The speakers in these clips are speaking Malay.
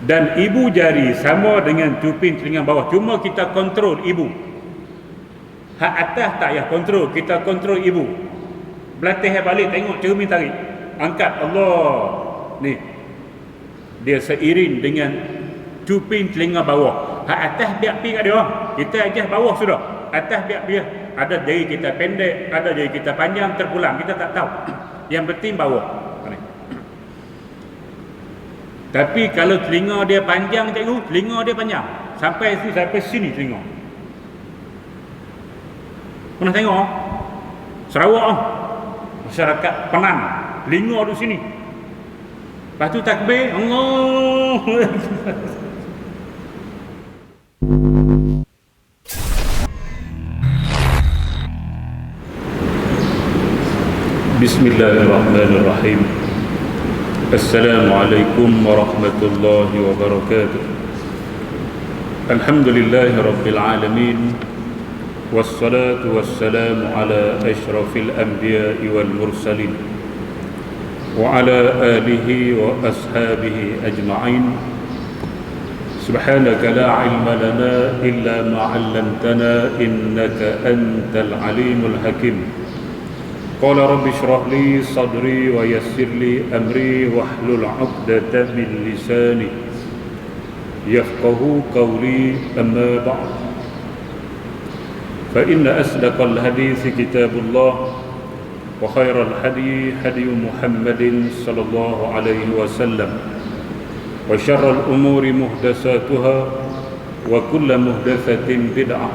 Dan ibu jari sama dengan cuping telinga bawah, cuma kita kontrol ibu. Hak atas tak payah kontrol, kita kontrol ibu. Belatih balik, tengok cermin tarik, angkat, Allah. Ni dia seiring dengan cuping telinga bawah. Hak atas biar pergi kat dia, kita ajas bawah sudah. Atas biar ada jari kita pendek, ada jari kita panjang, terpulang, kita tak tahu. Yang penting bawah. Tapi kalau telinga dia panjang, cikgu, telinga dia panjang sampai sini telinga. Pernah tengok Sarawak masyarakat Penang, telinga di sini. Lepas tu takbir, Allah. Bismillahirrahmanirrahim. Assalamualaikum warahmatullahi wabarakatuh. Alhamdulillahi rabbil alamin. Wassalatu wassalamu ala asyrafil anbiya'i wal mursalin wa ala alihi wa ashabihi ajma'in. Subhanaka la ilma lana illa ma 'allamtana innaka antal alimul hakim. Qala rabbi shrah li sadri wa yassir li amri wahlul 'uqdatam min lisani yafqahu qawli, amma ba'd. Fa inna asdaqal hadits kitabullah wa khairal hadi hadi Muhammadin sallallahu alaihi wasallam wa syarrul umuri muhdatsatuha wa kullu muhdatsatin bid'ah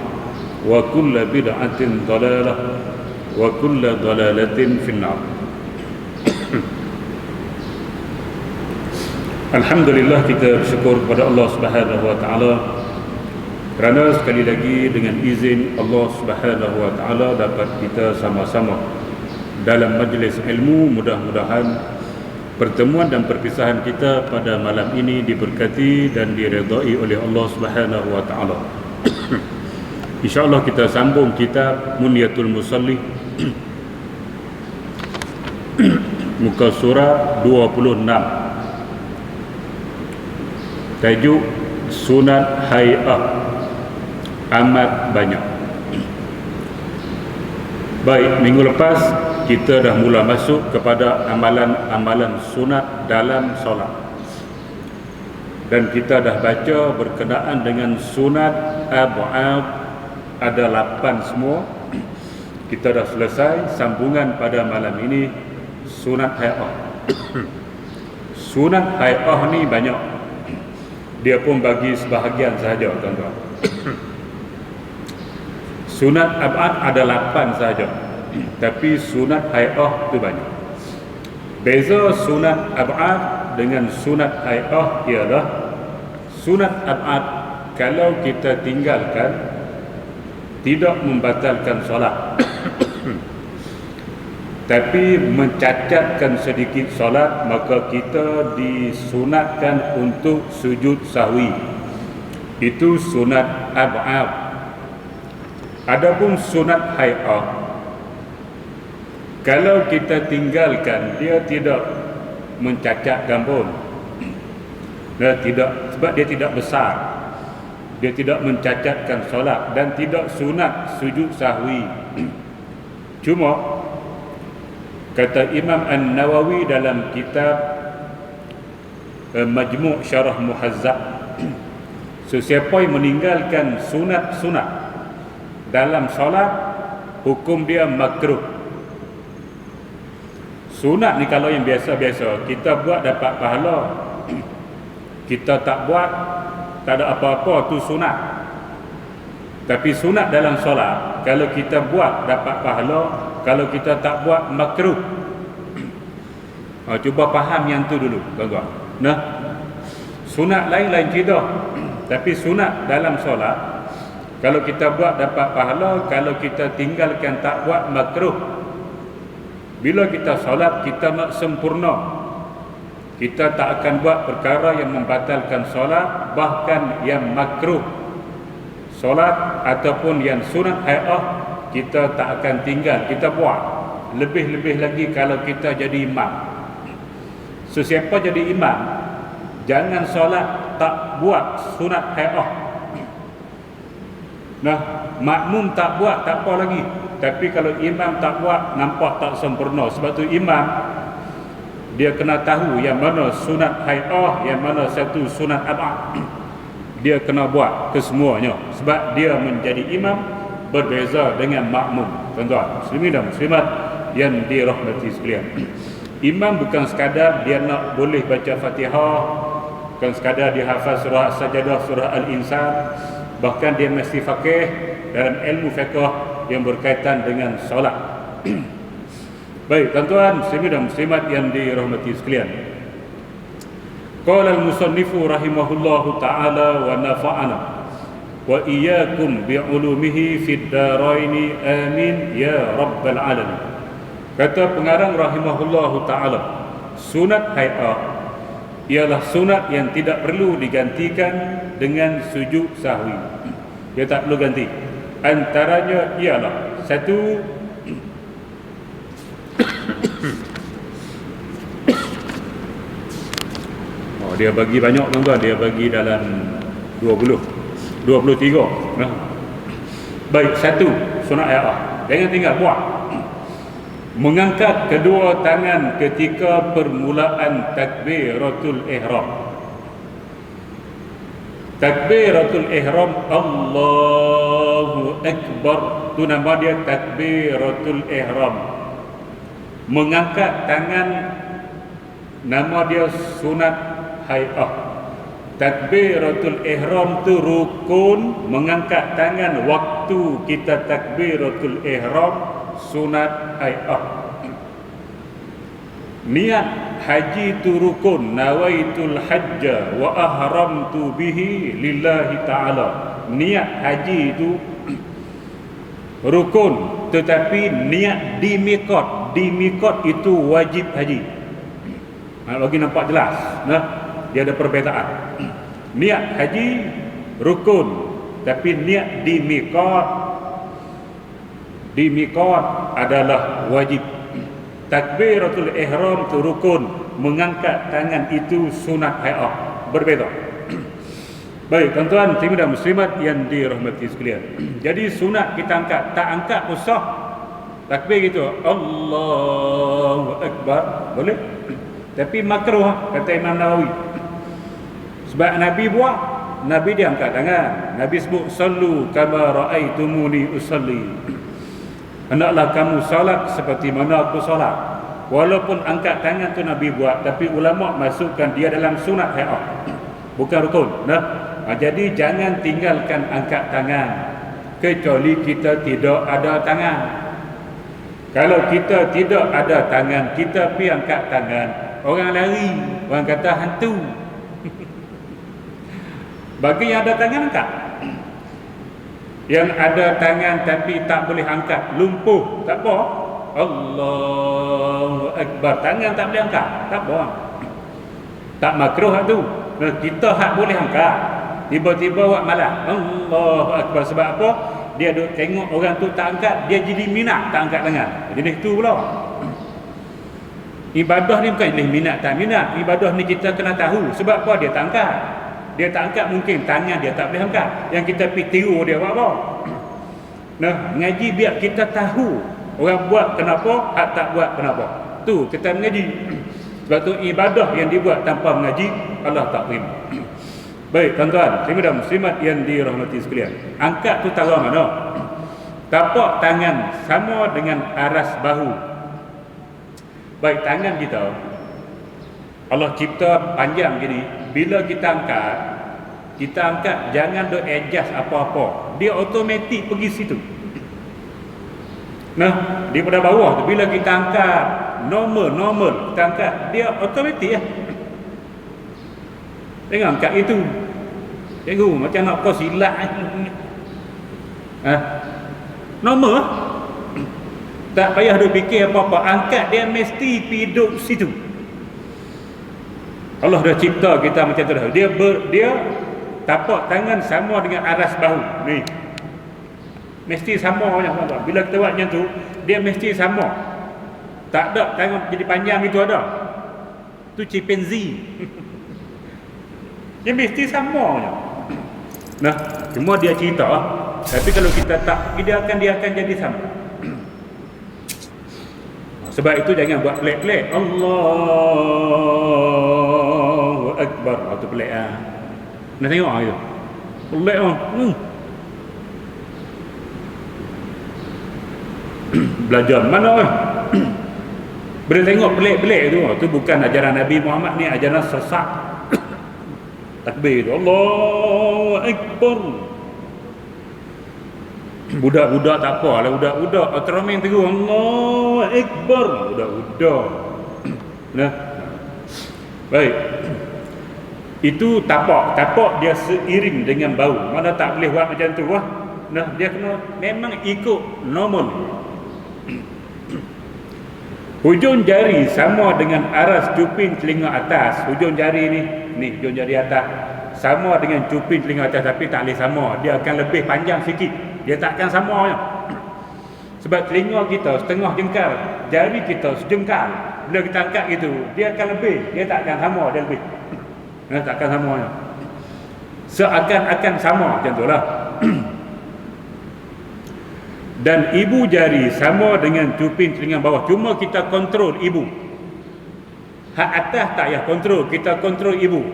wa kullu bid'atin dhalalah wa kullu dhalalatin finnar. Alhamdulillah, kita bersyukur kepada Allah Subhanahu wa taala kerana sekali lagi dengan izin Allah Subhanahu wa taala dapat kita sama-sama dalam majlis ilmu. Mudah-mudahan pertemuan dan perpisahan kita pada malam ini diberkati dan diredai oleh Allah Subhanahu wa taala. InsyaAllah kita sambung kitab Munyatul Musalli, muka surat 26, tajuk sunat hay'ah, amat banyak. Baik, minggu lepas kita dah mula masuk kepada amalan-amalan sunat dalam solat, dan kita dah baca berkenaan dengan sunat ab'ad, ada 8 semua. Kita dah selesai. Sambungan pada malam ini sunat hay'ah. Sunat hay'ah ni banyak, dia pun bagi sebahagian sahaja, tuan-tuan. Sunat ab'ad ada 8 sahaja, tapi sunat hay'ah tu banyak. Beza sunat ab'ad dengan sunat hay'ah ialah sunat ab'ad kalau kita tinggalkan tidak membatalkan solat, tapi mencacatkan sedikit solat, maka kita disunatkan untuk sujud sahwi. Itu sunat ab'ad. Adapun sunat hay'ah, kalau kita tinggalkan, dia tidak mencacatkan pun. Sebab dia tidak besar, dia tidak mencacatkan solat dan tidak sunat sujud sahwi. Cuma kata Imam An-Nawawi dalam kitab Majmu' Syarah Muhazzab, sesiapa yang meninggalkan sunat-sunat dalam solat, hukum dia makruh. Sunat ni kalau yang biasa-biasa kita buat dapat pahala, kita tak buat tak ada apa-apa, tu sunat. Tapi sunat dalam solat, kalau kita buat dapat pahala, kalau kita tak buat makruh. Cuba faham yang tu dulu, tuan-tuan. Nah, sunat lain-lain cerita, tapi sunat dalam solat, kalau kita buat dapat pahala, kalau kita tinggalkan tak buat makruh. Bila kita solat, kita nak sempurna, kita tak akan buat perkara yang membatalkan solat, bahkan yang makruh solat ataupun yang sunat hay'ah kita tak akan tinggal, kita buat. Lebih-lebih lagi kalau kita jadi imam. Sesiapa jadi imam, jangan solat tak buat sunat hai'ah. Nah, makmum tak buat tak apa lagi. Tapi kalau imam tak buat, nampak tak sempurna. Sebab tu imam dia kena tahu yang mana sunat hai'ah, yang mana satu sunat ab'ad. Dia kena buat kesemuanya. Sebab dia menjadi imam berbeza dengan makmum. Tuan-tuan, muslimin dan muslimat yang dirahmati sekalian. Imam bukan sekadar dia nak boleh baca Fatihah, bukan sekadar dia hafal surah Sajadah, surah Al-Insan, bahkan dia mesti faqih dalam ilmu fiqh yang berkaitan dengan solat. Baik, tuan-tuan, muslimin dan muslimat yang dirahmati sekalian. Qala al-musannifu rahimahullahu ta'ala wa nafa'ana wa iyyakum bi'ulumihi fid daraini amin ya rabbal alamin. Kata pengarang rahimahullahu ta'ala, sunat hai'ah ialah sunat yang tidak perlu digantikan dengan sujud sahwi. Dia tak perlu ganti. Antaranya ialah satu, dia bagi banyak tuan-tuan, dia bagi dalam 23. Nah. Baik, satu sunat hai'ah, jangan tinggal buat. Mengangkat kedua tangan ketika permulaan takbiratul ihram. Takbiratul ihram, Allahu Akbar, tu nama dia takbiratul ihram. Mengangkat tangan nama dia sunat hai'ah. Takbiratul ihram tu rukun. Mengangkat tangan waktu kita takbiratul ihram sunat hai'ah. Niat haji tu rukun. Nawaitul hajja wa ahramtu bihi lillahi ta'ala. Niat haji itu rukun, tetapi niat di miqat. Di miqat itu wajib haji. Bagi nampak jelas, nah, dia ada perbezaan. Niat haji rukun, tapi niat di miqat adalah wajib. Takbiratul ihram itu rukun, mengangkat tangan itu sunat hai'ah. Berbeza. Baik, tuan-tuan, muslimin dan muslimat yang dirahmati sekalian. Jadi sunat kita angkat, tak angkat usah takbir gitu, Allahu Akbar, boleh. Tapi makruh, kata Imam Nawawi. Sebab Nabi buat, Nabi dia angkat tangan. Nabi sebut sallu kama ra'aitumuni usalli. Hendaklah kamu salat seperti mana aku salat. Walaupun angkat tangan tu Nabi buat, tapi ulama masukkan dia dalam sunat hai'ah, bukan rukun. Nah, jadi jangan tinggalkan angkat tangan kecuali kita tidak ada tangan. Kalau kita tidak ada tangan, kita pergi angkat tangan, orang lari, orang kata hantu. Bagi yang ada tangan, angkat. Yang ada tangan tapi tak boleh angkat, lumpuh, tak apa, Allahu Akbar, tangan tak boleh angkat, tak apa, tak makruh tu. Kita hak boleh angkat, tiba-tiba buat malah Allahu Akbar. Sebab apa? Dia duk tengok orang tu tak angkat, dia jadi minat tak angkat tangan. Jadi tu pula. Ibadah ni bukan jenis minat tak minat. Ibadah ni kita kena tahu sebab apa dia tak angkat. Dia tak angkat, mungkin tangan dia tak boleh angkat. Yang kita pergi tiru dia buat apa? Nah, ngaji biar kita tahu orang buat kenapa, hak tak buat kenapa. Tu kita mengaji. Sebab tu ibadah yang dibuat tanpa mengaji, Allah tak terima. Baik, tuan-tuan, muslimin dan muslimat yang dirahmati sekalian. Angkat tu tahu mana? Tapak tangan sama dengan aras bahu. Baik, tangan kita Allah cipta panjang gini. Bila kita angkat jangan duk adjust apa-apa. Dia automatik pergi situ. Nah, daripada bawah tu bila kita angkat normal kita angkat, dia automatik ya. Tengok angkat itu. Cikgu macam nak kau silat. Normal. Tak payah duk fikir apa-apa, angkat dia mesti pergi duduk situ. Allah dah cipta kita macam tu dah. Dia tapak tangan sama dengan aras bahu. Ni. Mesti sama macam tu. Bila kita buat macam tu, dia mesti sama. Tak ada tangan jadi panjang itu ada. Tu chimpanzee. Dia mesti sama je. Nah, cuma dia cerita, tapi kalau kita tak, dia akan jadi sama. Sebab itu jangan buat pelik-pelik. Allahu Akbar. Itu pelik lah. Nak tengok lah itu. Pelik lah. Belajar mana lah. Bila tengok pelik-pelik tu, tu bukan ajaran Nabi Muhammad ni, ajaran sesat. Takbir tu, Allahu Akbar. Budak-budak tak apa lah, budak-budak teraming tegur Allahu Akbar, budak-budak. Nah. Baik. Itu tapak dia seiring dengan bau. Mana tak boleh buat macam tu lah. Nah, dia kena memang ikut normal. Hujung jari sama dengan aras cuping telinga atas. Hujung jari ni hujung jari atas sama dengan cuping telinga atas, tapi tak boleh sama. Dia akan lebih panjang sikit. Dia takkan sama je. Sebab telinga kita setengah jengkal, jari kita sejengkal. Bila kita angkat gitu, dia akan lebih. Dia takkan sama, dia lebih. Dia takkan sama je. Seakan-akan sama macam itulah. Dan ibu jari sama dengan cuping telinga bawah. Cuma kita kontrol ibu. Hak atas tak payah kontrol, kita kontrol ibu.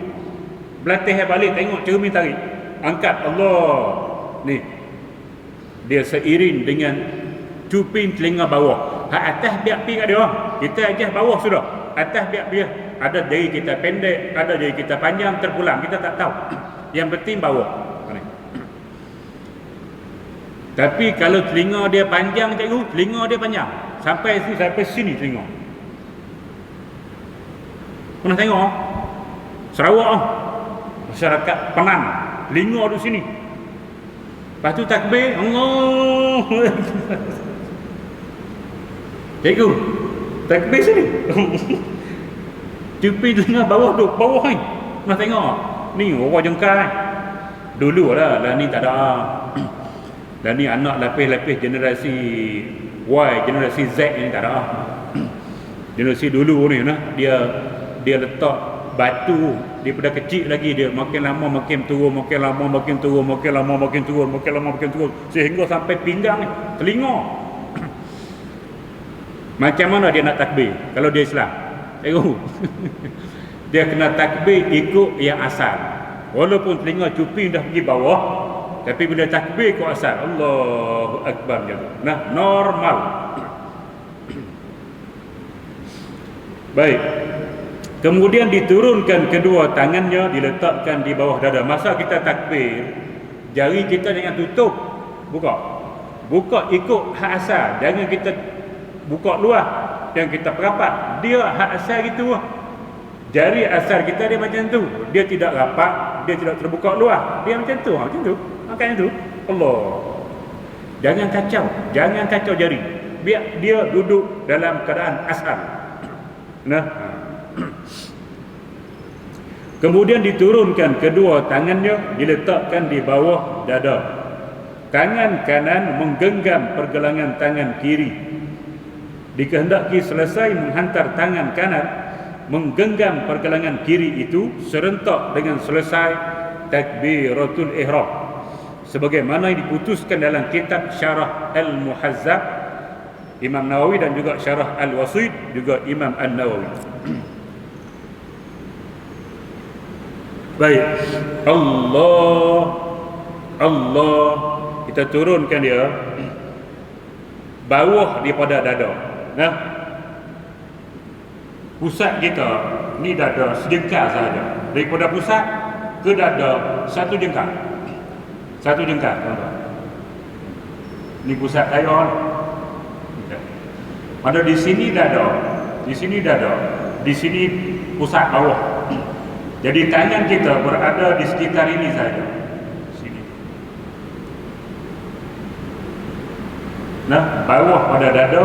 Belatih balik, tengok cermin tarik. Angkat, Allah. Ni. Dia seiring dengan cuping telinga bawah. Hak atas biar pergi kat dia. Kita ajas bawah sudah. Atas biar. Ada jari kita pendek, ada jari kita panjang, terpulang. Kita tak tahu. Yang penting bawah. Tapi kalau telinga dia panjang, cikgu, telinga dia panjang. Sampai sini telinga. Pernah tengok? Sarawak masyarakat Penang, telinga di sini. Lepas tu takbir, Allah. Cikgu, takbir sini. Cupi telinga bawah tu, bawah ni. Pernah tengok? Ni orang jengkal. Dulu lah ni tak ada. Dan ni anak lapis-lapis generasi Y, generasi Z ni tak ada. Generasi dulu ni nah, dia letak batu daripada kecil lagi, dia makin lama makin turun, makin lama makin turun, makin lama makin turun, makin lama makin turun, sehingga sampai pinggang ni, telinga. Macam mana dia nak takbir kalau dia Islam? Dia kena takbir ikut yang asal. Walaupun telinga cuping dah pergi bawah, tapi bila takbir kau asal, Allahu Akbar gitu. Nah, normal. Baik. Kemudian diturunkan kedua tangannya, diletakkan di bawah dada. Masa kita takbir, jari kita jangan tutup. Buka ikut hak asal. Jangan kita buka luar, yang kita perapat. Dia hak asal gitu. Jari asal kita dia macam tu. Dia tidak rapat, dia tidak terbuka luar. Dia macam tu, macam tu. Makanya tu, Allah. Jangan kacau jari. Biar dia duduk dalam keadaan asal. Nah. Kemudian diturunkan kedua tangannya, diletakkan di bawah dada. Tangan kanan menggenggam pergelangan tangan kiri. Dikehendaki selesai menghantar tangan kanan menggenggam pergelangan kiri itu serentak dengan selesai takbiratul ihram. Sebagaimana yang diputuskan dalam kitab Syarah Al-Muhazzab Imam Nawawi dan juga Syarah Al-Wasit juga Imam An-Nawawi. Baik. Allah kita turunkan dia bawah daripada dada. Nah, pusat kita ni dada sejengkal saja. Daripada pusat ke dada satu jengkal. Tuan-tuan. Ni pusat daya. Ada di sini dada, di sini pusat bawah. Jadi tangan kita berada di sekitar ini saja. Sini. Nah, bawah pada dada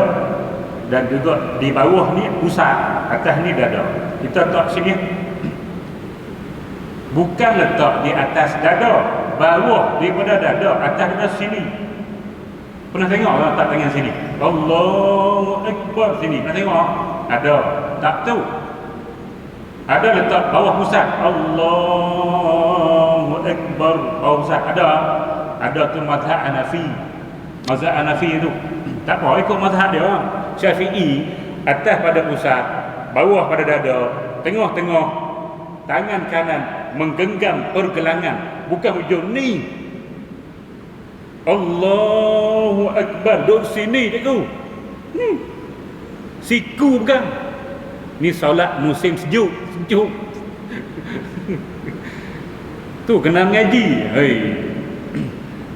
dan juga di bawah ni pusat, atas ni dada. Kita letak sini. Bukan letak di atas dada, bawah daripada dada, atas dada sini. Pernah tengok tak tangan sini? Allahu Akbar sini. Pernah tengok? Ada. Tak tahu. Ada letak bawah pusat. Allahu Akbar. Bawah pusat ada. Ada tu mazhab Hanafi. Mazhab Hanafi itu tak apa, ikut mazhab dia. Syafi'i atas pada pusat, bawah pada dada, tengah-tengah, tangan kanan menggenggam pergelangan, bukan hujung ni. Allahu Akbar. Duduk sini cikgu. Siku bukan. Ni solat musim sejuk. Tu kena ngaji. Hei.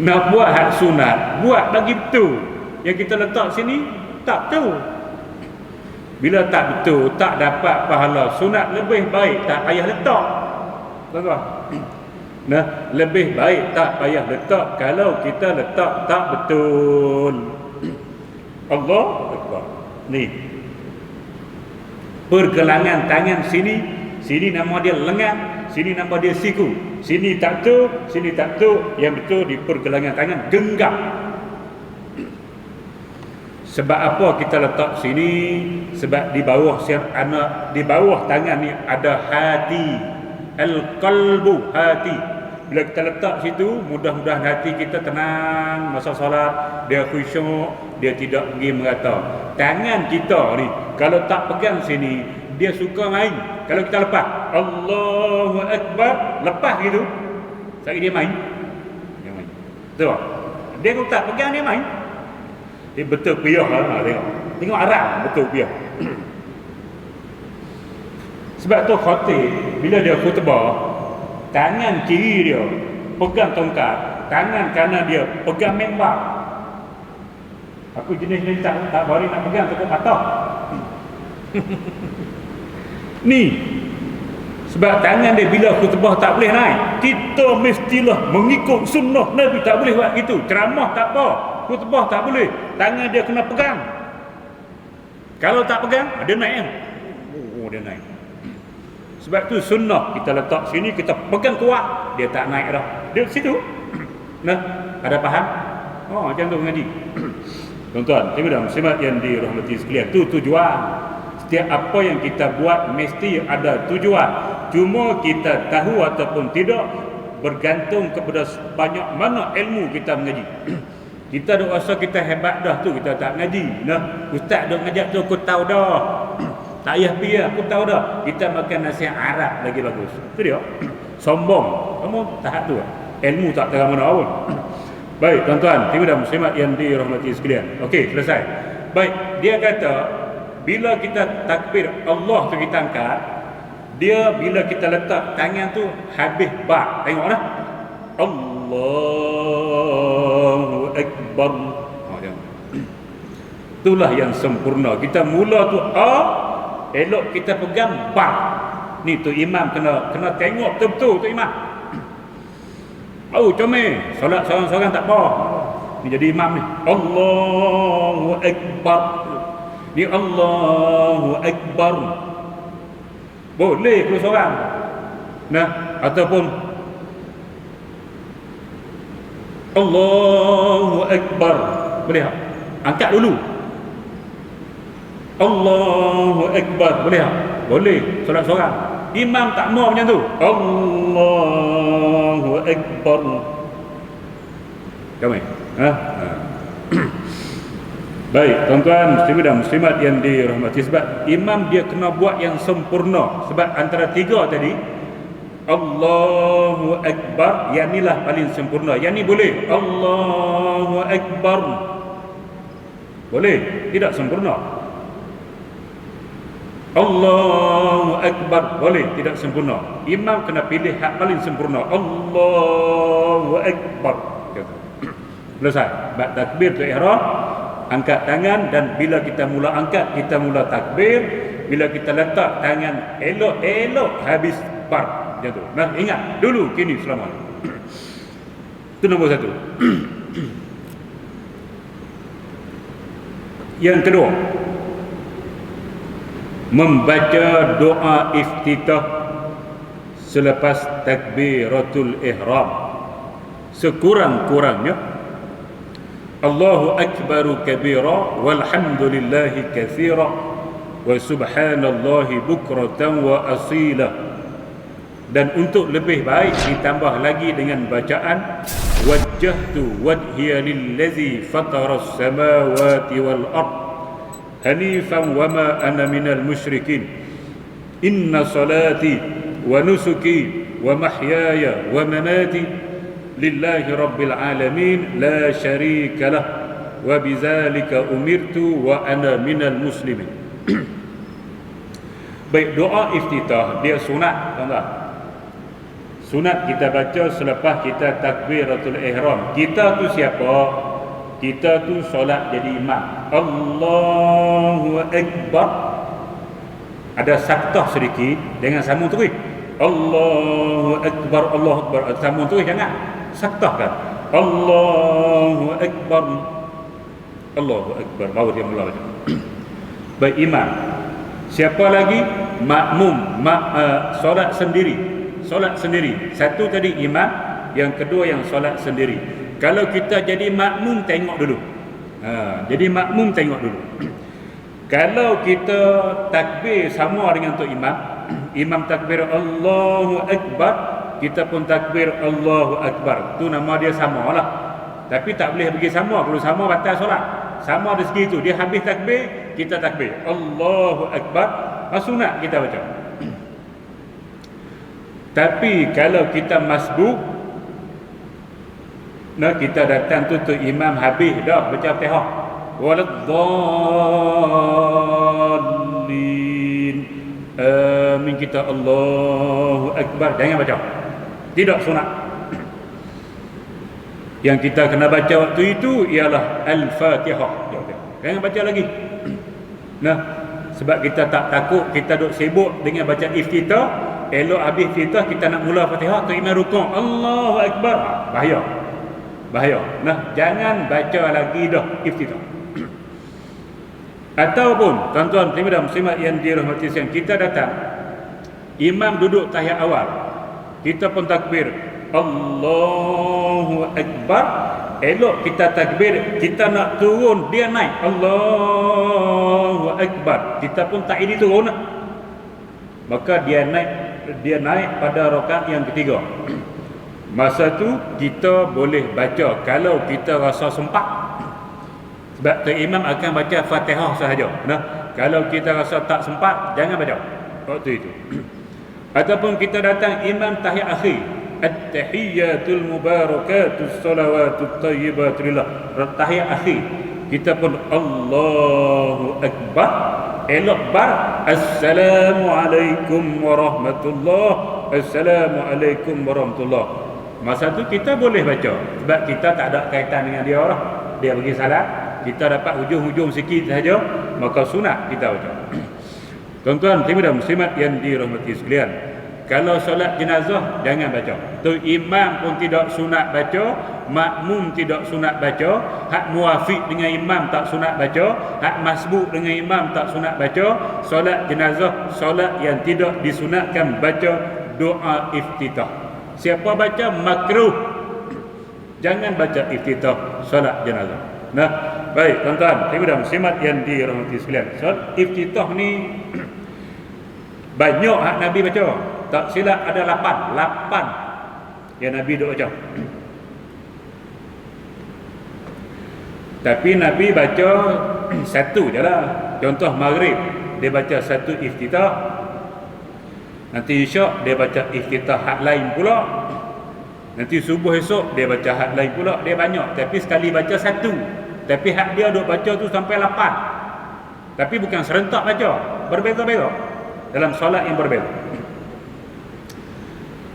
Nak buat hak sunat, buat bagi betul. Yang kita letak sini tak betul. Bila tak betul, tak dapat pahala. Sunat lebih baik tak payah letak. Tuan-tuan. Nah, lebih baik tak payah letak kalau kita letak tak betul. Allah Akbar. Ni. Pergelangan tangan sini nama dia lengan, sini nama dia siku. Sini tak betul, sini tak betul. Yang betul di pergelangan tangan genggam. Sebab apa kita letak sini? Sebab di bawah di bawah tangan ni ada hati. Al-qalbu, hati. Bila kita letak situ, mudah-mudahan hati kita tenang masa solat, dia khusyuk, dia tidak pergi merata. Tangan kita ni kalau tak pegang sini, dia suka main. Kalau kita lepas Allahu Akbar, lepas gitu, sekali dia main. Dia main. Betul tak? Dia kalau tak pegang dia main. Dia betul piyah lah, tengok. Tengok arah betul piyah. Sebab tu khatib bila dia khutbah, tangan kiri dia pegang tongkat, tangan kanan dia pegang mimbar. Aku jenis ni tak bari nak pegang tekuk patah. Ni sebab tangan dia bila khutbah tak boleh naik. Kita mestilah mengikut sunnah Nabi, tak boleh buat gitu. Ceramah tak apa, khutbah tak boleh. Tangan dia kena pegang. Kalau tak pegang, dia naik. Oh, dia naik. Sebab tu sunnah kita letak sini, kita pegang kuat, dia tak naik dah. Dia situ. Nah, ada faham? Oh, macam tu mengaji. Tuan-tuan, tuan-tuan, muslimat yang dirahmati sekalian, tu tujuan. Setiap apa yang kita buat mesti ada tujuan. Cuma kita tahu ataupun tidak bergantung kepada banyak mana ilmu kita mengaji. Kita duk rasa kita hebat dah tu, kita tak ngaji. Nah, ustaz duk ngajak tu aku tahu dah. Tak payah pergi, aku tahu dah. Kita makan nasi Arab lagi bagus. Itu dia. Sombong. Kamu tahap tu. Ilmu tak terang mana pun. Baik, tuan-tuan, tuan-tuan muslimat yang dirahmati sekalian. Okey, selesai. Baik, dia kata bila kita takbir Allah tu kita angkat, dia bila kita letak tangan tu habis ba. Tengok dah. Allahu Akbar. Itulah yang sempurna. Kita mula tu A, elok kita pegang ba. Ni tu imam kena tengok betul-betul tu imam. Oh, comel. Solat seorang-seorang tak apa. Ni jadi imam ni. Allahu Akbar. Ni Allahu Akbar. Boleh kalau seorang. Nah, ataupun Allahu Akbar. Boleh tak? Angkat dulu. Allahu Akbar. Boleh tak? Boleh. Solat seorang. Imam tak mau macam tu. Allahu Akbar. Kami. Baik, tuan-tuan muslimin dan muslimat yang dirahmati, sebab imam dia kena buat yang sempurna. Sebab antara tiga tadi, Allahu Akbar, yang inilah paling sempurna. Yang ni boleh Allahu Akbar. Boleh, tidak sempurna. Allahu Akbar boleh, tidak sempurna. Imam kena pilih hak paling sempurna. Allahu Akbar. Selesai. Ba'd takbir tu ihram, angkat tangan, dan bila kita mula angkat, kita mula takbir. Bila kita letak tangan elok-elok habis bar. Macam tu. Nah, ingat dulu, kini, selama. Itu nombor satu. Yang kedua, membaca doa iftitah selepas takbiratul ihram sekurang-kurangnya Allahu akbaru kabira walhamdulillahi katsira wa subhanallahi bukratan wa asila. Dan untuk lebih baik ditambah lagi dengan bacaan wajjahtu wajhiya lillazi fataras samawati wal ard hanifan wa ma ana minal musyrikin inna salati wa nusuki wa mahyaya wa mamati lillahi rabbil alamin la syarika lah wa bidzalika umirtu wa ana minal muslimin. Baik, doa iftitah dia sunat, tuan-tuan. Sunat kita baca selepas kita takbiratul ihram. Kita tu siapa? Kita tu solat jadi imam. Allahu akbar. Ada saktah sedikit dengan sambung terus. Allahu akbar, Allahu akbar. Sambung terus jangan. Saktah kan? Allahu akbar. Allahu akbar. Baru dia mula baca. Baik, imam. Siapa lagi? Makmum, solat sendiri. Solat sendiri. Satu tadi imam, yang kedua yang solat sendiri. Kalau kita jadi makmum, tengok dulu. Jadi makmum tengok dulu. Kalau kita takbir sama dengan tu imam, imam takbir Allahu akbar, kita pun takbir Allahu akbar. Tu nama dia samalah. Tapi tak boleh pergi sama. Kalau sama batal solat. Sama dari segi itu. Dia habis takbir, kita takbir Allahu akbar, sunat kita baca. Tapi kalau kita masbuk, kita datang tu imam habis dah baca Fatihah, waladdallin, amin, kita Allahu akbar, jangan baca. Tidak sunat. Yang kita kena baca waktu itu ialah Al-Fatihah. Jangan baca lagi. Sebab kita tak takut kita duk sibuk dengan baca iftitah. Elok habis iftitah kita nak mula Fatihah, tu imam rukuk Allahu akbar. Bahaya. Bahaya. Jangan baca lagi dah iftitah. Ataupun tuan-tuan muslimat yang dirahmati sekalian, kita datang, imam duduk tahiyat awal, kita pun takbir Allahu akbar. Elok kita takbir, kita nak turun, dia naik Allahu akbar, kita pun tak ini turun, maka dia naik pada rakaat yang ketiga. Masa tu kita boleh baca kalau kita rasa sempat. Sebab tu imam akan baca Fatihah sahaja. Kalau kita rasa tak sempat, jangan baca waktu itu. Ataupun kita datang imam tahiyat akhir, at-tahiyyatul mubarakatus salawatut thayyibatul lillah, tahiyat akhir, kita pun Allahu akbar. Elok bar assalamualaikum warahmatullah, assalamualaikum warahmatullah. Masa tu kita boleh baca, sebab kita tak ada kaitan dengan dia lah. Dia bagi salat, kita dapat hujung-hujung sikit saja, maka sunat kita baca. Tuan-tuan dan muslimat yang dirahmati sekalian, kalau solat jenazah jangan baca. Tu imam pun tidak sunat baca, makmum tidak sunat baca, hak muafiq dengan imam tak sunat baca, hak masbuk dengan imam tak sunat baca. Solat jenazah solat yang tidak disunatkan baca doa iftitah. Siapa baca makruh, jangan baca iftitah solat jenazah. Baik tuan-tuan dan muslimat yang dirahmati sekalian, solat iftitah ni banyak hak Nabi baca. Tak silap ada 8 yang Nabi duk baca. Tapi Nabi baca satu je lah. Contoh maghrib, dia baca satu iftitah. Nanti isyak dia baca iftitah hak lain pula. Nanti subuh esok dia baca hak lain pula. Dia banyak, tapi sekali baca satu. Tapi hak dia duk baca tu sampai 8. Tapi bukan serentak baca, berbeza-beza dalam solat yang berbeza.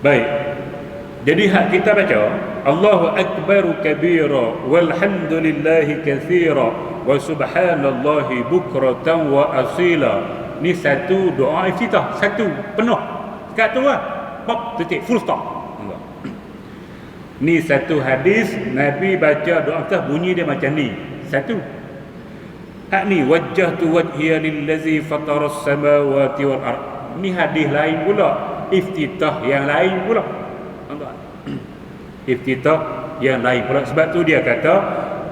Baik. Jadi hak kita baca Allahu akbaru kabira walhamdulillahi katsira wa subhanallahi bukratan wa asila. Ni satu doa iftitah, satu penuh. Kat tu lah. Pop, titik, full stop. Ni satu hadis Nabi baca doa iftitah bunyi dia macam ni. Satu. Hak ni wajjahtu wajhiya lillazi fataras samawati wal ard. Ni hadis lain pula. Iftitah yang lain pula. Iftitah yang lain pula. Sebab tu dia kata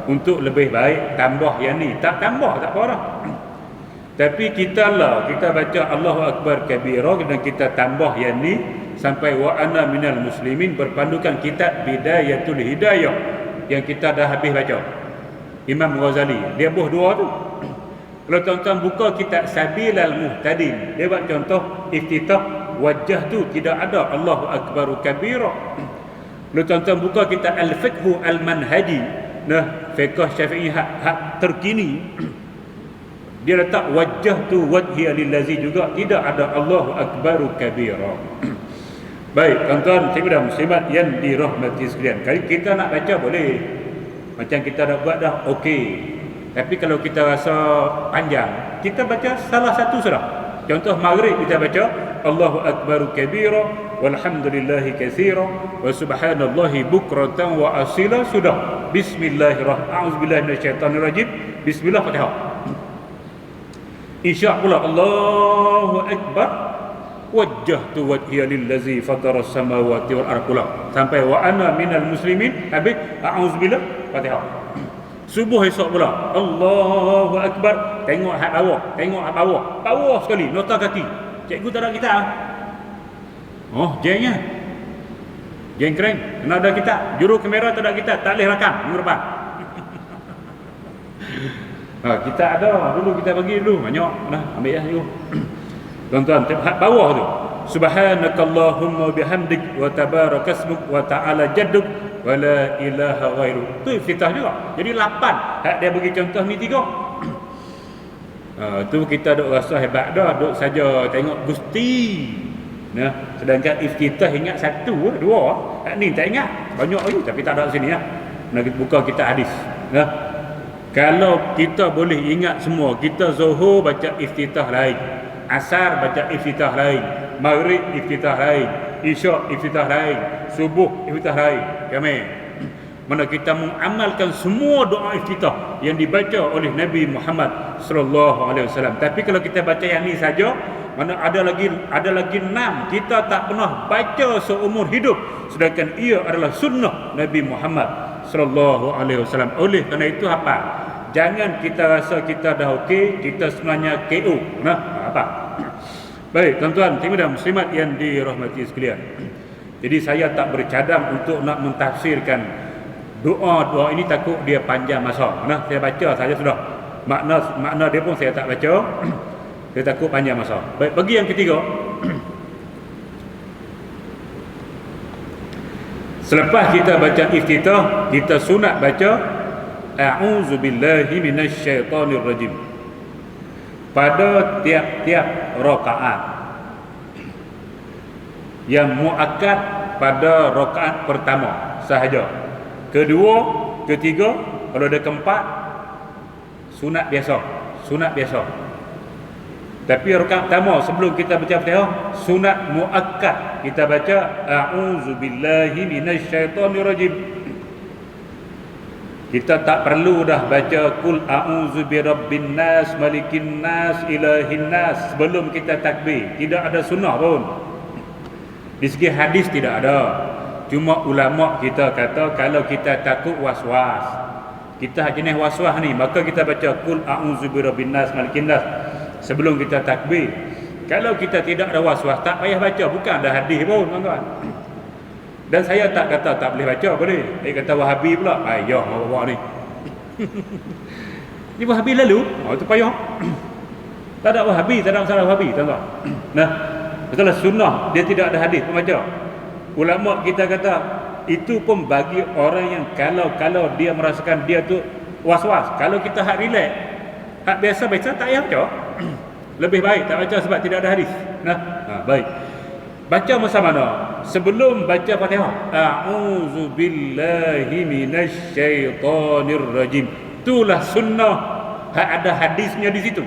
untuk lebih baik tambah yang ni. Tak tambah tak apa dah. Tapi kita baca Allahu Akbar kabira dan kita tambah yang ni sampai wa ana minal muslimin berpandukan kitab Bidayatul Hidayah yang kita dah habis baca. Imam Ghazali, dia buh dua tu. Kalau tuan-tuan buka kitab Sabilal Muhtadin, dia buat contoh iftitah wajah tu tidak ada Allahu Akbar kabira. Kalau tuan-tuan buka kitab Al-Fiqhu Al-Manhaji, nah fiqh Syafi'i hak terkini, dia letak wajah tu wajhiya lillazi juga tidak ada Allahu Akbar kabira. Baik, tuan-tuan cikgu dan muslimat yang dirahmati sekalian. Kalau kita nak baca boleh. Macam kita dah buat dah okey. Tapi kalau kita rasa panjang, kita baca salah satu sudah. Contoh maghrib kita baca Allahu Akbar kabira walhamdulillahi katsira wa subhanallahi bukratan wa asila sudah. Bismillahirrahmanirrahim. A'udzubillahi minasyaitonirrajim. Bismillah Fatihah. Isya pula Allahu Akbar wajjahtu wajhiya lillazi fataras samawati wal ardh pula sampai wa ana minal muslimin habis a'udzubillah Fatihah. Subuh esok pula Allahu Akbar, tengok hak bawah bawah sekali nota kaki. Cikgu tak ada kita. Oh, jengnya jeng keren kena ada kita. Juru kamera tak ada kita, tak boleh rakam minggu depan. Kita ada dulu, kita bagi dulu banyak dah, ambil ya you. Tuan-tuan, hak bawah tu subhanakallahumma bihamdik wa tabarakasmuk wa ta'ala jadduk wa la ilaha ghairu. Tu iftitah juga. Jadi 8 hak dia bagi contoh ni 3. Tu kita duk rasa hebat dah, duk saja tengok Gusti. Nah, sedangkan iftitah ingat 1, 2. Hak ni tak ingat. Banyak lagi tapi tak ada sini ya. Nak buka kita hadis. Nah, kalau kita boleh ingat semua, kita zuhur baca iftitah lain, asar baca iftitah lain, maghrib iftitah lain, isyak iftitah lain, subuh iftitah lain. Kami mana kita mengamalkan semua doa iftitah yang dibaca oleh Nabi Muhammad sallallahu alaihi wasallam. Tapi kalau kita baca yang ni saja, mana ada lagi 6 kita tak pernah baca seumur hidup, sedangkan ia adalah sunnah Nabi Muhammad sallallahu alaihi wasallam. Oleh kerana itu apa? Jangan kita rasa kita dah okey, kita sebenarnya KO. Nah, apa? Baik, tuan-tuan, cikgu dan muslimat yang dirahmati sekalian. Jadi saya tak bercadang untuk nak mentafsirkan doa-doa ini, takut dia panjang masa. Nah, saya baca saja sudah. Makna dia pun saya tak baca. Saya takut panjang masa. Baik, bagi yang ketiga. Selepas kita baca iftitah, kita sunat baca a'udzubillahi minasyaitonirrajim pada tiap-tiap rakaat. Yang muakkad pada rakaat pertama sahaja. Kedua, ketiga, kalau ada keempat sunat biasa. Tapi rakaat pertama sebelum kita baca Fatihah sunat muakkad, kita baca a'udzubillahi minasyaitonirrajim. Kita tak perlu dah baca kul a'udzu birabbin nas malikin nas ilahin nas sebelum kita takbir. Tidak ada sunnah pun. Di segi hadis tidak ada. Cuma ulama kita kata kalau kita takut was-was, kita jenis was-was ni, maka kita baca kul a'udzu birabbin nas malikin nas sebelum kita takbir. Kalau kita tidak ada was-was, tak payah baca, bukan ada hadis pun, tuan-tuan. Dan saya tak kata tak boleh baca, boleh. Dia kata Wahabi pula, payah bawa ni. Ni Wahabi lalu, itu payah. Tak ada Wahabi, tak ada masalah Wahabi, tuan-tuan. Nah, betul lah sunnah, dia tidak ada hadis pembaca. Ulama kita kata itu pun bagi orang yang kalau dia merasakan dia tu was-was. Kalau kita hak relax, hak biasa-biasa tak payah baca. Lebih baik tak baca sebab tidak ada hadis. Nah, baik. Baca masa mana? Sebelum baca Fatihah. A'udzu billahi minasyaitonir rajim. Itulah sunnah. Ada hadisnya di situ.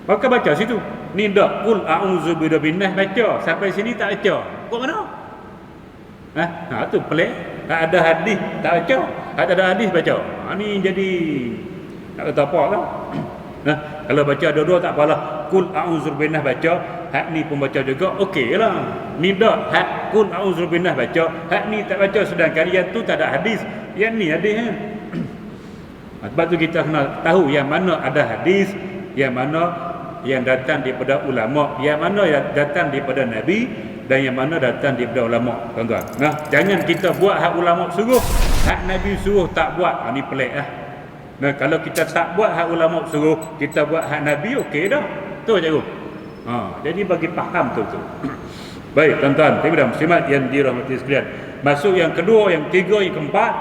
Maka baca situ. Ni dak kul a'udzu birabbin nas baca. Sampai sini tak baca. Kok mana? Tu pelik. Tak ada hadis tak baca. Tak ada hadis baca. Ni jadi tak kata apa lah. Kalau baca dua-dua tak apalah. Kul a'udzu birabbin nas baca, hak ni pun baca juga, okeylah. Ni dak hak kul a'udzu birabbin nas baca, hak ni tak baca, sedangkan yang tu tak ada hadis, yang ni hadis. Sebab tu kita kena tahu yang mana ada hadis, yang mana yang datang daripada ulama, yang mana yang datang daripada Nabi, dan yang mana datang daripada ulama, tuan-tuan. Nah, jangan kita buat hak ulama suruh, hak Nabi suruh tak buat. Ini pelik lah. Nah, kalau kita tak buat hak ulama suruh, kita buat hak Nabi, okey dah. Tu je. Jadi bagi faham tu. Baik, tuan-tuan, dan muslimat yang dirahmati sekalian. Masuk yang kedua, yang ketiga, yang keempat,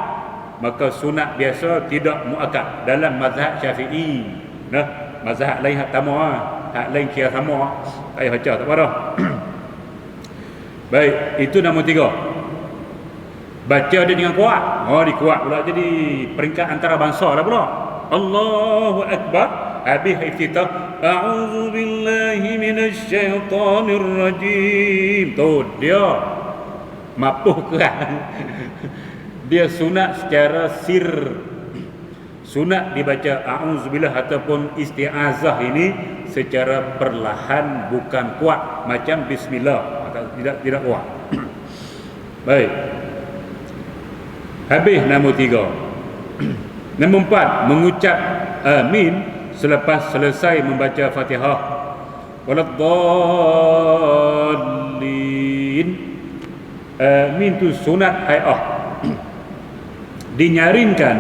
maka sunat biasa tidak muakkad dalam mazhab Syafi'i. Nah, mazhab lain hak tamah, hak lain kira sama. Tak payah baca, tak apa dah. Baik, itu nombor 3. Baca dia dengan kuat. Dia kuat pula, jadi peringkat antara bangsa dah pula. Allahu Akbar. Habis iftitah, a'udzu billahi minasyaitonir rajim. Tu dia mapuh keran. Dia sunat secara sir. Sunat dibaca a'udzubillah ataupun isti'azah ini secara perlahan, bukan kuat macam bismillah, tidak kuat. Baik. Habis nombor 3. Nombor 4, mengucap amin selepas selesai membaca Fatihah. Waladdallin. Amin tu sunat hai'ah. Dinyaringkan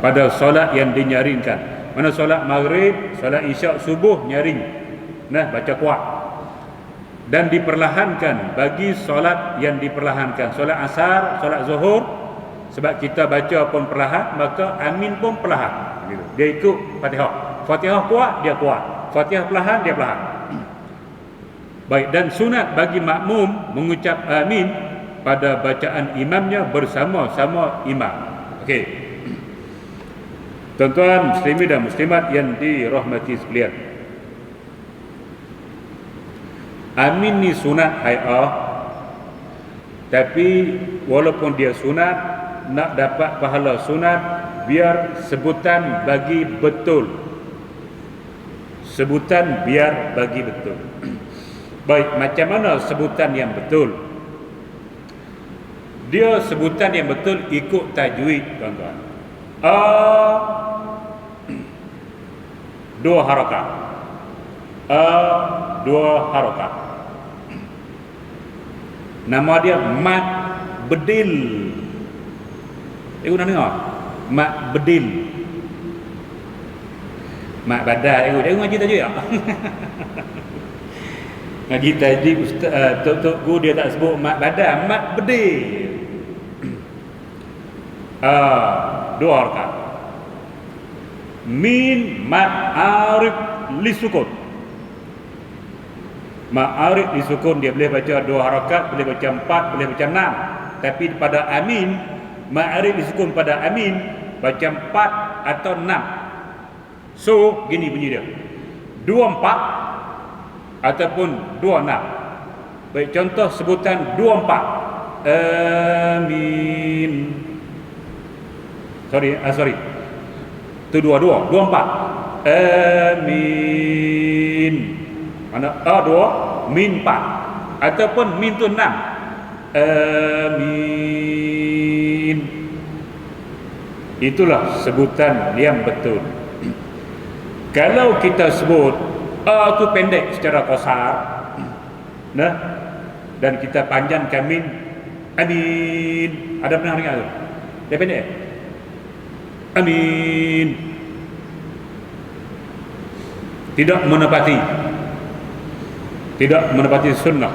pada solat yang dinyaringkan. Mana solat maghrib, solat isyak, subuh nyaring. Nah, baca kuat. Dan diperlahankan bagi solat yang diperlahankan. Solat asar, solat zuhur, sebab kita baca pun perlahan, maka amin pun perlahan. Dia ikut Fatihah. Fatihah kuat, dia kuat. Fatihah perlahan, dia perlahan. Baik, dan sunat bagi makmum mengucap amin pada bacaan imamnya bersama-sama imam. Okey. Tuan-tuan muslimin dan muslimat yang dirahmati sekalian. Amin ni sunat hai'ah. Tapi walaupun dia sunat, nak dapat pahala sunat, biar sebutan bagi betul. Sebutan biar bagi betul. Baik, macam mana sebutan yang betul? Dia sebutan yang betul ikut tajwid, tuan-tuan. Dua harakat. Dua harakat. Nama dia Mat Bedil. Nak dengar? Mat Bedil. Mak badal dia ngaji tajuk ya. Ngaji tajuk ustaz tok guru dia tak sebut mak badal, mak bedil. Dua harakat. Min ma'arif li sukun. Ma'arif li sukun dia boleh baca dua harakat, boleh baca 4, boleh baca 6. Tapi pada amin, ma'arif li sukun pada amin baca 4 atau 6. So, gini bunyi dia. 24 ataupun 26. Baik, contoh sebutan 24. Amin. Sorry. Itu 22, 24. Amin. Mana A2, min 4 ataupun min tu 6. Amin. Itulah sebutan yang betul. Kalau kita sebut A tu pendek secara qasar, nah, dan kita panjangkan min, amin. Ada pernah dengar tu? Dia pendek. Amin. Tidak menepati sunnah.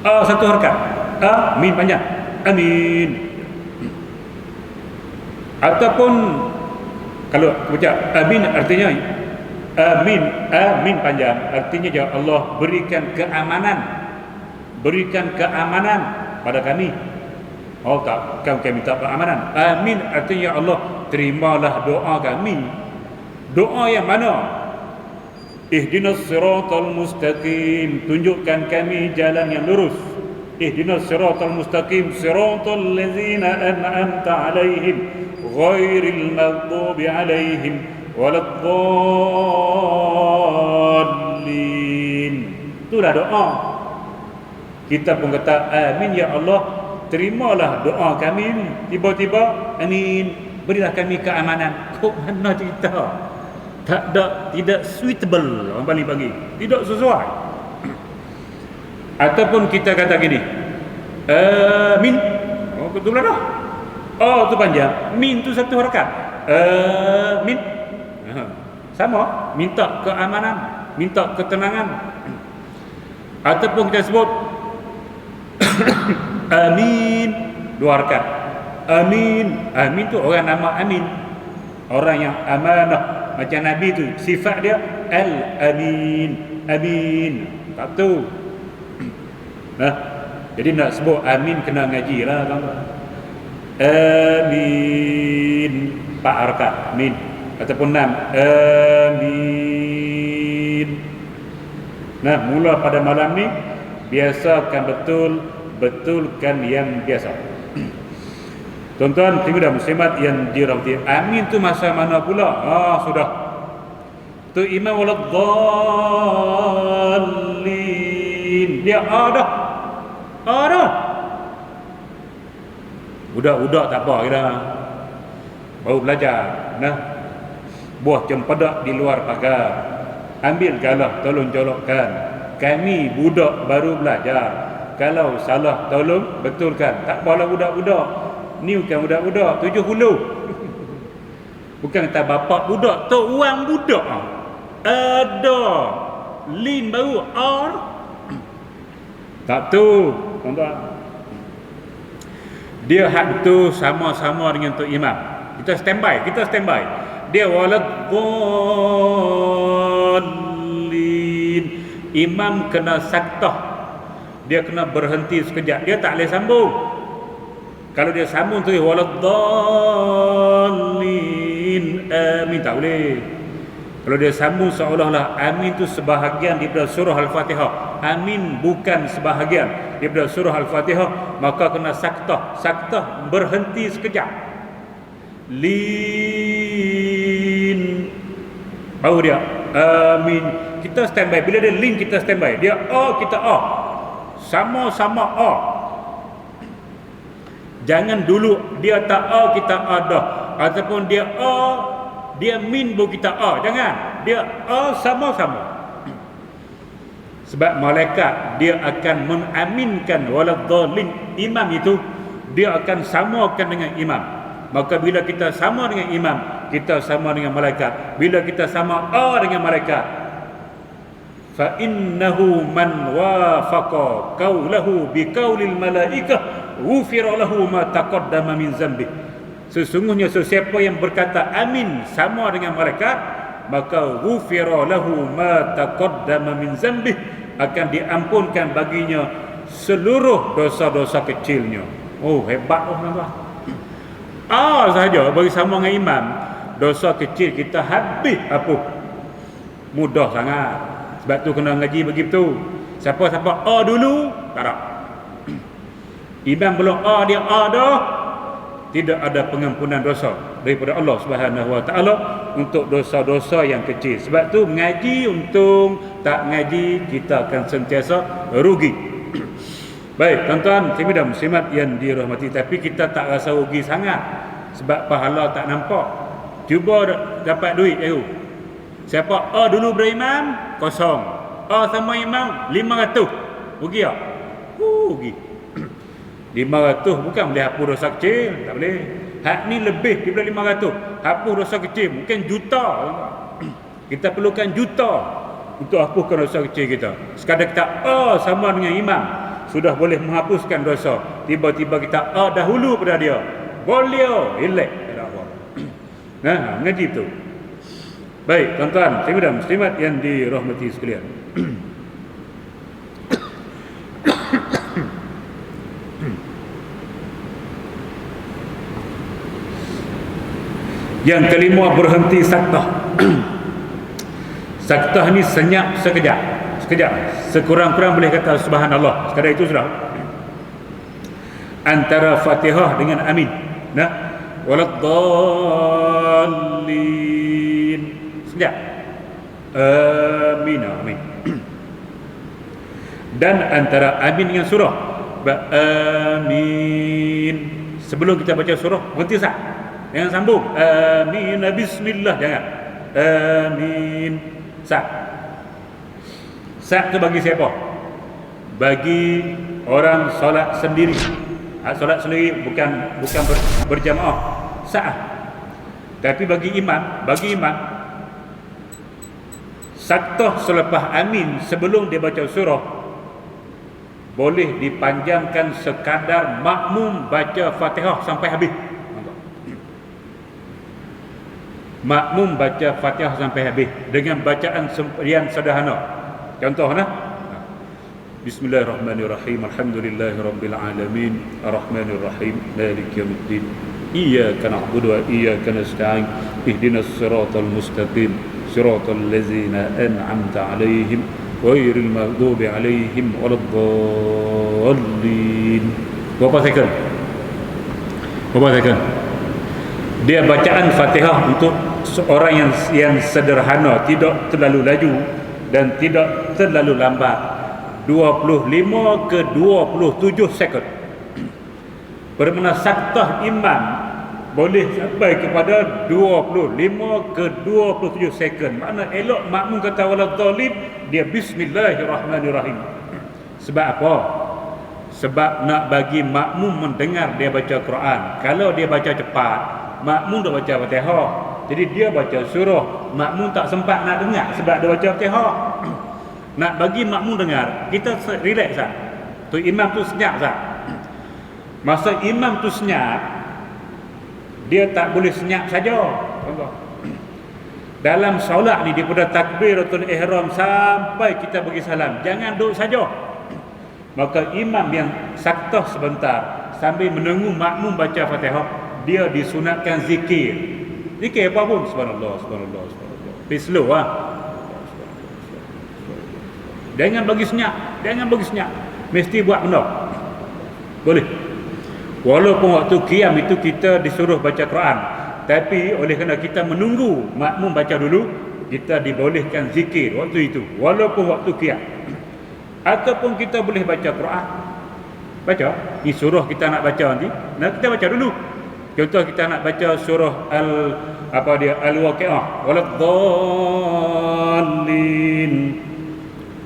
A satu harakat, A min panjang, amin. Ataupun kalau ucap amin artinya amin panjang, artinya ya Allah berikan keamanan pada kami. Oh tak, kami minta keamanan. Amin artinya ya Allah terimalah doa kami. Doa yang mana? Ihdinas siratal mustaqim, tunjukkan kami jalan yang lurus. Ihdinas siratal mustaqim, siratal ladzina an'amta 'alaihim ghairil maghdubi 'alaihim waladdallin. Itulah doa. Kita pun kata amin ya Allah, terimalah doa kami ni. Tiba-tiba amin, berilah kami keamanan. Kok mana cerita? tidak suitable, orang Bali panggil, tidak sesuai. Ataupun kita kata gini, min, oh kebetulan dah, oh tu panjang, min tu satu harakat, min, sama, minta keamanan, minta ketenangan. Ataupun kita sebut amin, dua harakat, amin, amin tu orang nama amin, orang yang amanah. Macam Nabi tu sifat dia al-amin, amin, tak tu. Nah, jadi nak sebut amin kena ngaji lah tuan-tuan. Amin, 4 harakat, min, ataupun 6, amin. Nah, mula pada malam ni biasakan betulkan yang biasa. Tuan-tuan dan muslimat yang dirahmati, amin tu masa mana pula? Sudah. Tu imam waladdallin. Dia dah. Dah. Budak-budak tak apa kita. Baru belajar. Nah. Buah cempedak di luar pagar. Ambil galah, tolong colokkan. Kami budak baru belajar. Kalau salah tolong betulkan. Tak apalah budak-budak. Ni bukan budak-budak, 7 hulu. Bukan kata bapak budak, tu orang budak. Ada lin baru or. Tak tu, tuan-tuan. Dia hak tu sama-sama dengan Tok Imam. Kita standby. Dia waladdallin. Imam kena saktah. Dia kena berhenti sekejap. Dia tak boleh sambung. Kalau dia sambung tu waladdallin, amin, tak boleh. Kalau dia sambung seolah-olah amin tu sebahagian daripada surah Al-Fatihah, amin bukan sebahagian daripada surah Al-Fatihah, maka kena saktah berhenti sekejap. Lin, baru dia amin. Kita standby. Bila dia lin kita standby. Dia kita sama-sama Jangan dulu dia tak kita ada, ataupun dia dia min bu kita jangan. Dia sama-sama. Sebab malaikat dia akan mengaminkan waladdallin imam itu, dia akan samakan dengan imam. Maka bila kita sama dengan imam, kita sama dengan malaikat. Bila kita sama dengan malaikat, fa innahu man wafaqa qaulahu biqaulil malaikah ghufira lahu ma taqaddama min zambi. Sesungguhnya sesiapa yang berkata amin sama dengan malaikat, maka ghufira lahu ma taqaddama min zambi, akan diampunkan baginya seluruh dosa-dosa kecilnya. Hebat tuan-tuan. Sahaja bagi sama dengan imam, dosa kecil kita habis apa? Mudah sangat. Sebab tu kena ngaji begitu. Siapa-siapa dulu, tak ada. Imam belum dia dah, tidak ada pengampunan dosa daripada Allah Subhanahu Wa Taala untuk dosa-dosa yang kecil. Sebab tu mengaji untung, tak ngaji kita akan sentiasa rugi. Baik, tuan-tuan dan muslimat yang dirahmati, tapi kita tak rasa rugi sangat sebab pahala tak nampak. Cuba dapat duit siapa dulu berimam kosong, sama imam 500, rugi tak? Rugi. 500 bukan boleh hapus dosa kecil, tak boleh. Hak ni lebih daripada 500. Hapus dosa kecil mungkin juta. Kita perlukan juta untuk hapuskan dosa kecil kita. Sekadar kita sama dengan imam sudah boleh menghapuskan dosa. Tiba-tiba kita dahulu pada dia, boleh elak. Ngaji tu. Baik, tuan-tuan dan muslimat yang dirahmati sekalian. Yang kelima, berhenti saktah. Saktah ni senyap sekejap. Sekurang-kurang boleh kata subhanallah. Sekadar itu sudah. Antara Fatihah dengan amin. Waladdallin. Sekejap. Amin. Dan antara amin dengan surah. Amin. Sebelum kita baca surah, berhenti sah. Jangan sambung amin bismillah, jangan. Amin. Sat tu bagi siapa? Bagi orang solat sendiri. Solat sendiri bukan berjamaah. Sat. Tapi bagi imam, saktah selepas amin sebelum dia baca surah boleh dipanjangkan sekadar makmum baca Fatihah sampai habis. Makmum baca Fatihah sampai habis dengan bacaan yang sederhana. Contohnya Bismillahirrahmanirrahim. Alhamdulillahirabbil alamin. Arrahmanir rahim. Maliki yaumiddin. Iyyaka na'budu wa iyyaka nasta'in. Ihdinas siratal mustaqim. Siratal ladzina an'amta 'alaihim ghairil maghdubi 'alaihim waladdallin. Berapa second? Dia bacaan Fatihah untuk seorang yang sederhana, tidak terlalu laju dan tidak terlalu lambat. 25 ke 27 sekund. Bermakna saktah imam boleh sampai kepada 25 ke 27 sekund. Makna elok makmum kata waladdallin, dia bismillahirrahmanirrahim. Sebab apa? Sebab nak bagi makmum mendengar dia baca Quran. Kalau dia baca cepat, makmum dah baca Fatihah, jadi dia baca surah, makmum tak sempat nak dengar sebab dia baca Fatihah. Nak bagi makmum dengar, kita relax sah. Tu imam tu senyap sah. Masa imam tu senyap, dia tak boleh senyap saja. Dalam solat ni daripada takbiratul ihram sampai kita bagi salam, jangan duduk saja. Maka imam yang saktah sebentar sambil menunggu makmum baca Fatihah, dia disunatkan zikir. Zikir apa pun, subhanallah, subhanallah, subhanallah. Tapi slow lah. Jangan bagi senyap. Mesti buat benda. Boleh. Walaupun waktu qiyam itu kita disuruh baca Quran, tapi oleh kerana kita menunggu makmum baca dulu, kita dibolehkan zikir waktu itu, walaupun waktu qiyam. Ataupun kita boleh baca Quran. Baca. Ini surah kita nak baca nanti. Nah, kita baca dulu. Contoh kita nak baca surah Al-Waqi'ah. Waladdallin.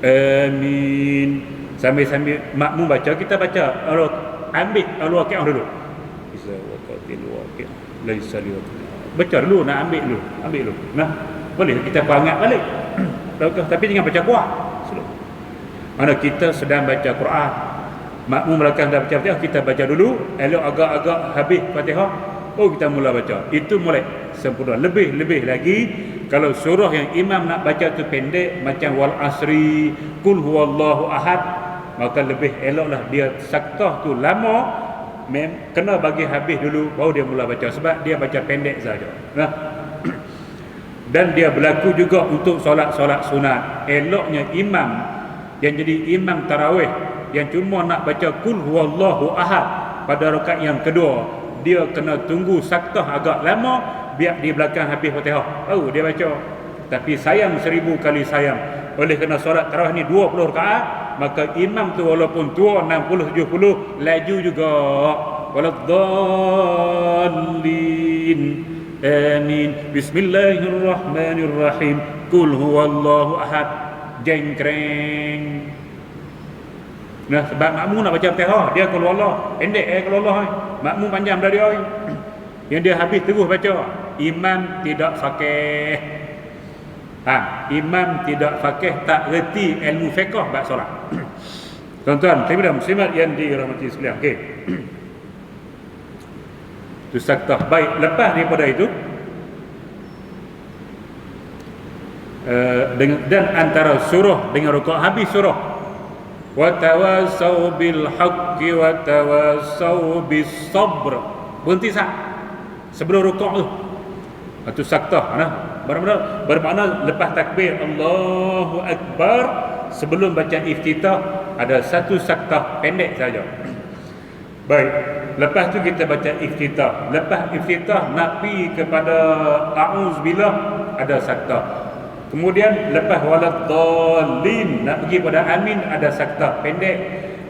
Amin. Sambil makmum baca, kita baca ambil Al-Waqi'ah dulu. Iza waqatil waqi'ah laisa liwaqtiha. Baca dulu, nak ambil dulu. Nah, boleh kita perangat balik. Tapi jangan baca kuat. Mana kita sedang baca Quran, makmum belakang dah baca Fatihah, kita baca dulu, elok agak-agak habis Fatihah, kita mula baca. Itu mulai sempurna. Lebih lagi kalau surah yang imam nak baca tu pendek, macam wal asri, qul huwallahu ahad, maka lebih eloklah dia saktah tu lama, kena bagi habis dulu baru dia mula baca, sebab dia baca pendek saja. Nah, dan dia berlaku juga untuk solat-solat sunat. Eloknya imam yang jadi imam tarawih yang cuma nak baca qul huwallahu ahad pada rakaat yang kedua, dia kena tunggu saktah agak lama, biar di belakang habis Fatihah dia baca. Tapi sayang 1000 kali sayang, oleh kerana solat tarawih ni 20 rakaat, maka imam tu walaupun tua 60 70 laju juga. Waladdallin. Amin. Bismillahirrahmanirrahim. Qul huwallahu ahad. Jengkreng. Nah, sebab makmum nak baca Fatihah, dia qul huwallah pendek qul huwallah, makmum panjang dari dia. Yang dia habis terus baca. Imam tidak faqih. Imam tidak faqih, tak reti ilmu fiqh bab solat. Tuan-tuan, muslimat yang dirahmati sekalian. Okey. Itu saktah. Baik, lepas daripada itu dan antara surah dengan rukuk, habis surah wa tawassaw bil haqqi wa tawassaw bis sabr, berhenti sah sebelum rukuk tu. Itu saktah. Bermakna lepas takbir Allahu Akbar, sebelum baca iftitah ada satu saktah pendek saja. Baik, lepas tu kita baca iftitah. Lepas iftitah nak pi kepada a'udzubillah, ada saktah. Kemudian lepas waladdallin nak pergi pada amin, ada saktah pendek.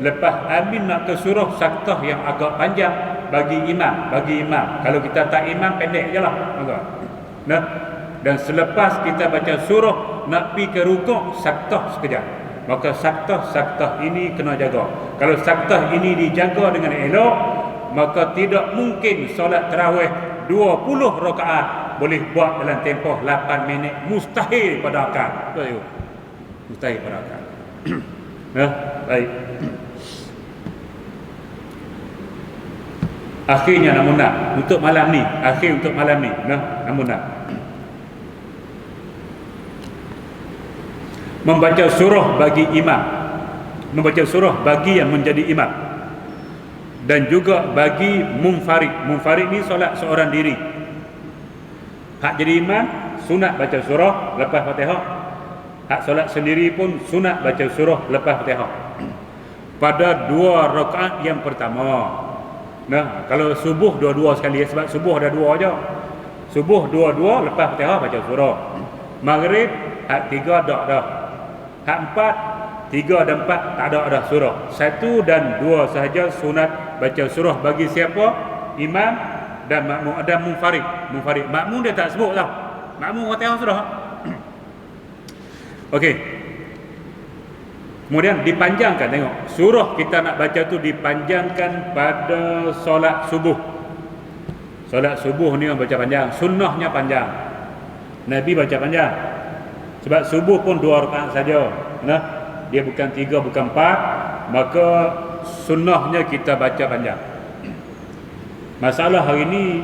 Lepas amin nak ke surah, saktah yang agak panjang bagi imam. Kalau kita tak imam, pendek je lah. Nah, Dan selepas kita baca surah nak pergi ke rukuk, saktah sekejap. Maka saktah ini kena jaga. Kalau saktah ini dijaga dengan elok, maka tidak mungkin solat tarawih 20 rakaat boleh buat dalam tempoh 8 minit. Mustahil pada akal. Mustahil pada akal. Baik. Akhirnya namunah untuk malam ni, namunah membaca surah bagi imam, membaca surah bagi yang menjadi imam, dan juga bagi munfarid. Munfarid ni solat seorang diri. Hak jadi imam sunat baca surah lepas Fatihah. Hak solat sendiri pun sunat baca surah lepas Fatihah pada 2 rakaat yang pertama. Nah, kalau subuh dua-dua sekali, sebab subuh ada 2 aja. Subuh 2 lepas Fatihah baca surah. Maghrib hak 3 dah. Hak 4, 3 dan 4 tak ada dah surah. 1 dan 2 sahaja sunat baca surah bagi siapa? Imam dan makmum. Ada munfarid. Makmum dia tak sebut tau. Makmum Fatihah surah. Okey. Kemudian dipanjangkan, tengok. Surah kita nak baca tu dipanjangkan pada solat subuh. Solat subuh ni orang baca panjang. Sunnahnya panjang. Nabi baca panjang. Sebab subuh pun 2 rakaat saja. Nah, dia bukan 3, bukan 4. Maka sunnahnya kita baca panjang. Masalah hari ni,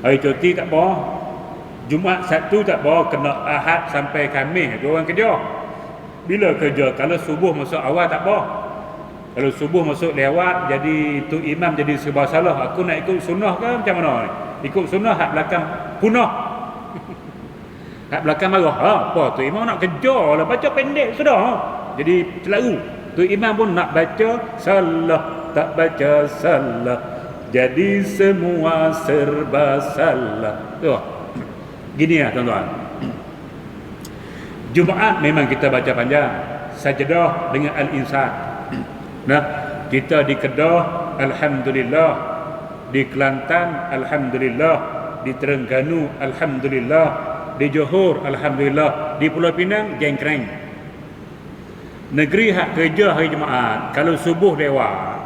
hari cuti tak apa. Jumaat Sabtu tak apa. Kena Ahad sampai Khamis. Itu orang kerja. Bila kerja? Kalau subuh masuk awal tak apa. Kalau subuh masuk lewat, jadi tu imam jadi serba salah. Aku nak ikut sunnah ke macam mana ni? Ikut sunnah, hak belakang punah. Hak belakang marah. Apa tu imam nak kerja lah, baca pendek sudah. Jadi celaru. Tu imam pun nak baca salah, tak baca salah. Jadi semua serba salah. Tu. Gini lah tuan-tuan. Jumaat memang kita baca panjang. Sajadah dengan Al-Insan. Nah, kita di Kedah Alhamdulillah, di Kelantan Alhamdulillah, di Terengganu Alhamdulillah, di Johor Alhamdulillah, di Pulau Pinang jengkreng. Negeri hak kerja hari Jumaat, kalau subuh lewat,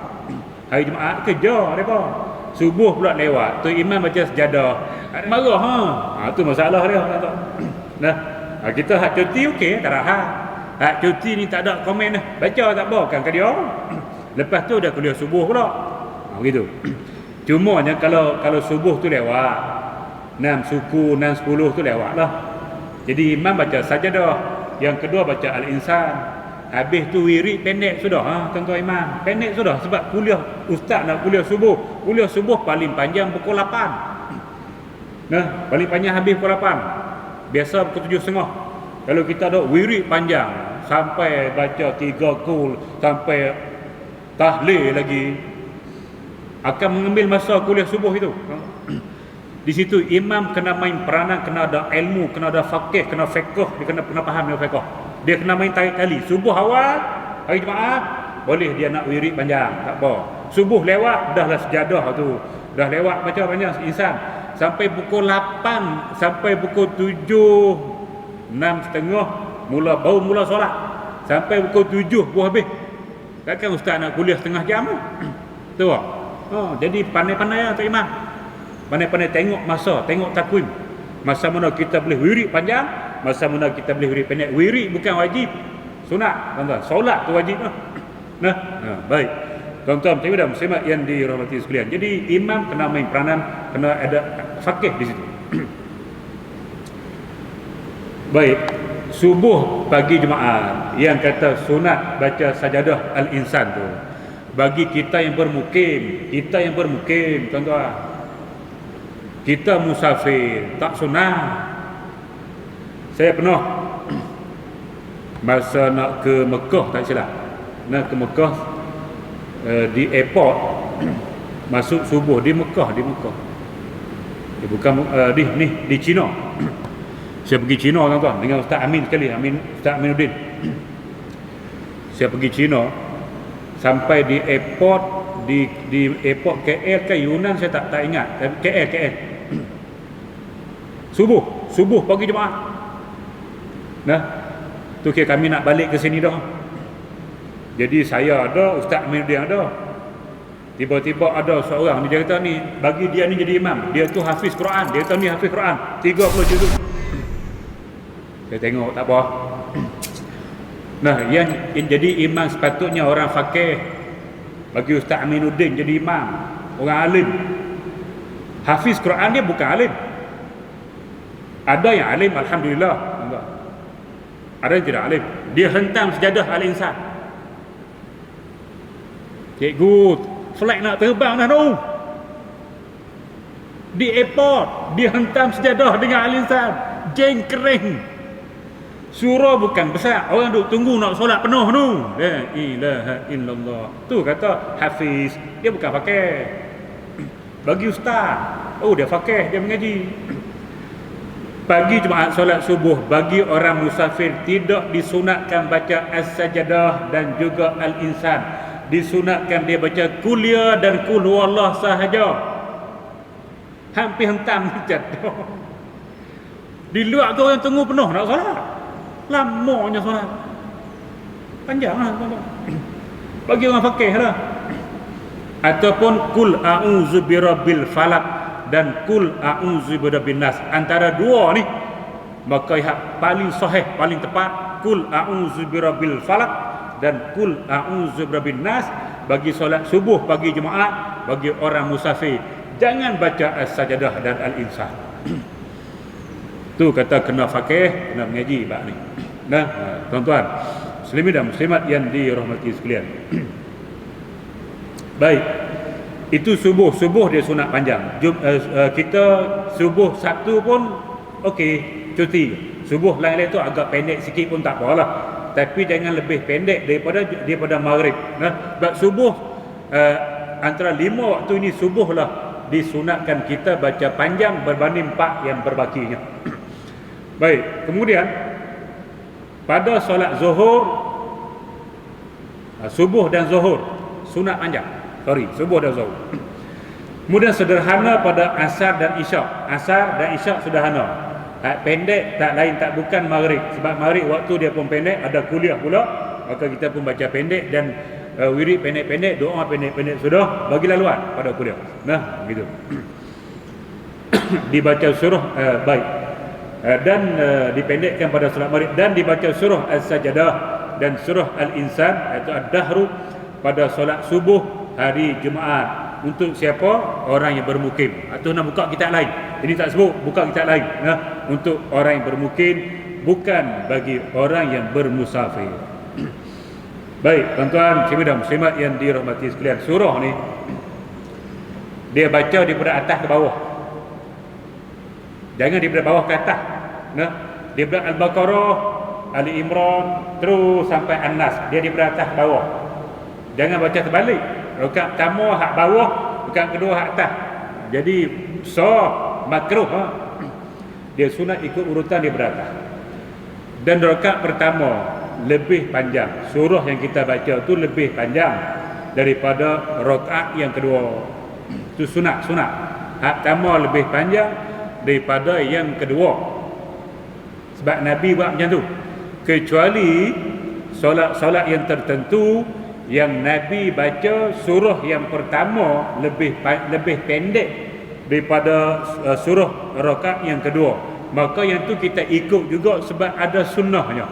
hari Jumaat kerja mereka. Subuh pula lewat, tu imam baca sejadah. Marah tu masalah dia. Nah, kita hak cuti okey, tak ada hak cuti ni tak ada komen dah. Baca tak apa kan ke dia. Lepas tu dah kuliah subuh pula. Begitu. Cumanya kalau subuh tu lewat, 6 suku, 6 10 tu lewat lah. Jadi imam baca sajadah, yang kedua baca Al-Insan. Habis tu wirid pendek sudah tuan-tuan imam. Pendek sudah sebab kuliah ustaz nak kuliah subuh. Kuliah subuh paling panjang pukul 8. Nah, paling panjang habis pukul 8. Biasa pukul 7.30. Kalau kita ada wirid panjang sampai baca 3 kul, sampai tahlil lagi, akan mengambil masa kuliah subuh itu. Di situ imam kena main peranan, kena ada ilmu, kena ada faqih, kena fiqh, dia kena faham dengan fiqh. Dia kena main tarik tali. Subuh awal hari Jumaat boleh dia nak wirid panjang, tak apa. Subuh lewat dah lah sejadah tu. Dah lewat baca panjang insan. Sampai pukul 8 sampai pukul 7, 6.30 baru mula solat. Sampai pukul 7 baru habis. Takkan ustaz nak kuliah setengah jam tu. Jadi pandai-pandai lah tu imam. Pandai-pandai tengok masa, tengok takwim. Masa mana kita boleh wirid panjang, masa mana kita boleh wirid pendek. Wirid bukan wajib, sunat tuan-tuan. Solat tu wajib lah. Nah, baik. Tuan-tuan dan muslimat yang dirahmati sekalian. Jadi imam kena main peranan, kena ada faqih di situ. Baik, subuh pagi Jumaat yang kata sunat baca sajadah Al-Insan tu. Bagi kita yang bermukim, tuan-tuan. Kita musafir, tak sunat. Saya pernah masa nak ke Mekah, tak silap. Nak ke Mekah di airport, masuk subuh di Mekah. Dia bukan di China. Saya pergi China tuan-tuan dengan Ustaz Amin sekali, Ustaz Aminuddin. Saya pergi China, sampai di airport di airport KL ke Yunan saya tak ingat, tapi KL. Subuh pagi Jumaat. Nah, tu kira kami nak balik ke sini dah. Jadi saya ada, Ustaz Amiruddin ada. Tiba-tiba ada seorang ni, dia kata ni, bagi dia ni jadi imam, dia tu hafiz Quran, dia kata ni hafiz Quran 30 juzuk. Saya tengok tak apa. Nah, yang jadi imam sepatutnya orang faqih. Bagi Ustaz Amiruddin jadi imam, orang alim. Hafiz Quran dia bukan alim. Ada yang alim, alhamdulillah. Ada yang tidak alim. Dia hentam sejadah al-insan. Cikgu, flight nak terbang dah tu. Di airport, dia hentam sejadah dengan al-insan. Jeng kering. Surah bukan besar. Orang duk tunggu nak solat penuh tu. La ilaha illallah. Tu kata hafiz. Dia bukan faqih. Bagi ustaz, oh dia faqih, dia mengaji. Pagi Jumaat solat subuh bagi orang musafir tidak disunatkan baca as-sajadah dan juga al-insan. Disunatkan dia baca kuliah dan kul huwallah sahaja. Hampir hentam jatuh. Di luar tu orang tunggu penuh nak solat. Lamanya solat. Panjanglah solat. Bagi orang faqih lah. Ataupun kul a'udzu birabbil falaq dan kul a'udzu birabbin nas. Antara dua ni maka yang paling sahih, paling tepat kul a'udzu birabbil falaq dan kul a'udzu birabbin nas bagi solat subuh pagi Jumaat bagi orang musafir. Jangan baca as-sajadah dan al-insan. Tu kata kena faqih, kena mengaji bab ni. Nah, tuan-tuan, muslimin dan muslimat yang dirahmati sekalian. Baik. Itu subuh dia sunat panjang. Kita subuh Sabtu pun okey, cuti. Subuh lain-lain tu agak pendek sikit pun tak apalah. Tapi jangan lebih pendek daripada maghrib. Nah, sebab subuh antara 5 waktu ini subuhlah disunatkan kita baca panjang berbanding 4 yang berbakinya. Baik, kemudian pada solat zuhur, subuh dan zuhur sunat panjang. Subuh dan zuhur. Kemudian sederhana pada asar dan isyak. Asar dan isyak sederhana. Pendek tak lain tak bukan maghrib. Sebab maghrib waktu dia pun pendek, ada kuliah pula, maka kita pun baca pendek dan wirid pendek-pendek, doa pendek-pendek sudah bagi laluan pada kuliah. Nah, begitu. Dibaca surah baik. Dan dipendekkan pada solat maghrib dan dibaca surah As-Sajadah dan surah Al-Insan iaitu Ad-Dahru pada solat subuh hari Jumaat. Untuk siapa? Orang yang bermukim. Atau nak buka kitab lain. Ini tak sebut buka kitab lain. Nah, untuk orang yang bermukim, bukan bagi orang yang bermusafir. Baik, tuan-tuan, dan muslimat yang dirahmati sekalian, surah ni dia baca daripada atas ke bawah. Jangan daripada bawah ke atas. Nah, daripada Al-Baqarah, Ali Imran terus sampai An-Nas. Dia daripada atas ke bawah. Jangan baca terbalik. Rakaat pertama hak bawah, rakaat kedua hak atas. Jadi makruh. Dia sunat ikut urutan dia beratas. Dan rakaat pertama lebih panjang. Surah yang kita baca tu lebih panjang daripada rakaat yang kedua. Itu sunat. Hak pertama lebih panjang daripada yang kedua. Sebab Nabi buat macam tu. Kecuali solat-solat yang tertentu yang Nabi baca surah yang pertama lebih pendek daripada surah rakaat yang kedua, maka yang tu kita ikut juga sebab ada sunnahnya.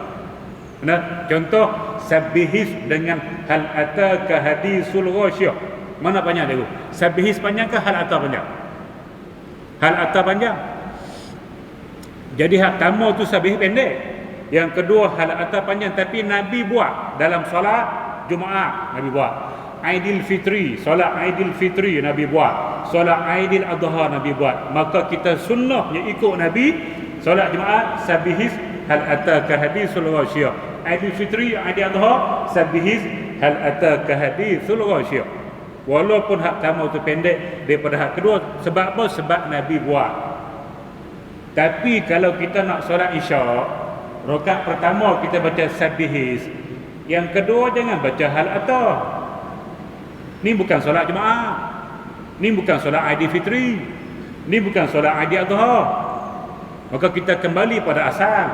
Nah, contoh Sabbihis dengan hal ataka hadisul ghasyiyah. Mana panjang dia tu? Sabbihis panjang ke hal ataka panjang? Hal ataka panjang. Jadi hak pertama tu Sabbihis pendek, yang kedua hal ataka panjang, tapi Nabi buat dalam solat Jumaat. Nabi buat Aidil Fitri, solat Aidil Fitri Nabi buat, solat Aidil Adha Nabi buat. Maka kita sunnahnya ikut Nabi. Solat Jumaat Sabbihis hal ataka hadisul ghasyiyah. Aidil Fitri, Aidil Adha, Sabbihis hal ataka hadisul ghasyiyah. Walaupun hak pertama tu pendek daripada hak kedua. Sebab apa? Sebab Nabi buat. Tapi kalau kita nak solat Isyak, rakaat pertama kita baca Sabbihis, yang kedua jangan baca hal atah. Ni bukan solat Jumaat. Ni bukan solat Aidil Fitri. Ni bukan solat Aidil Adha. Maka kita kembali pada asal.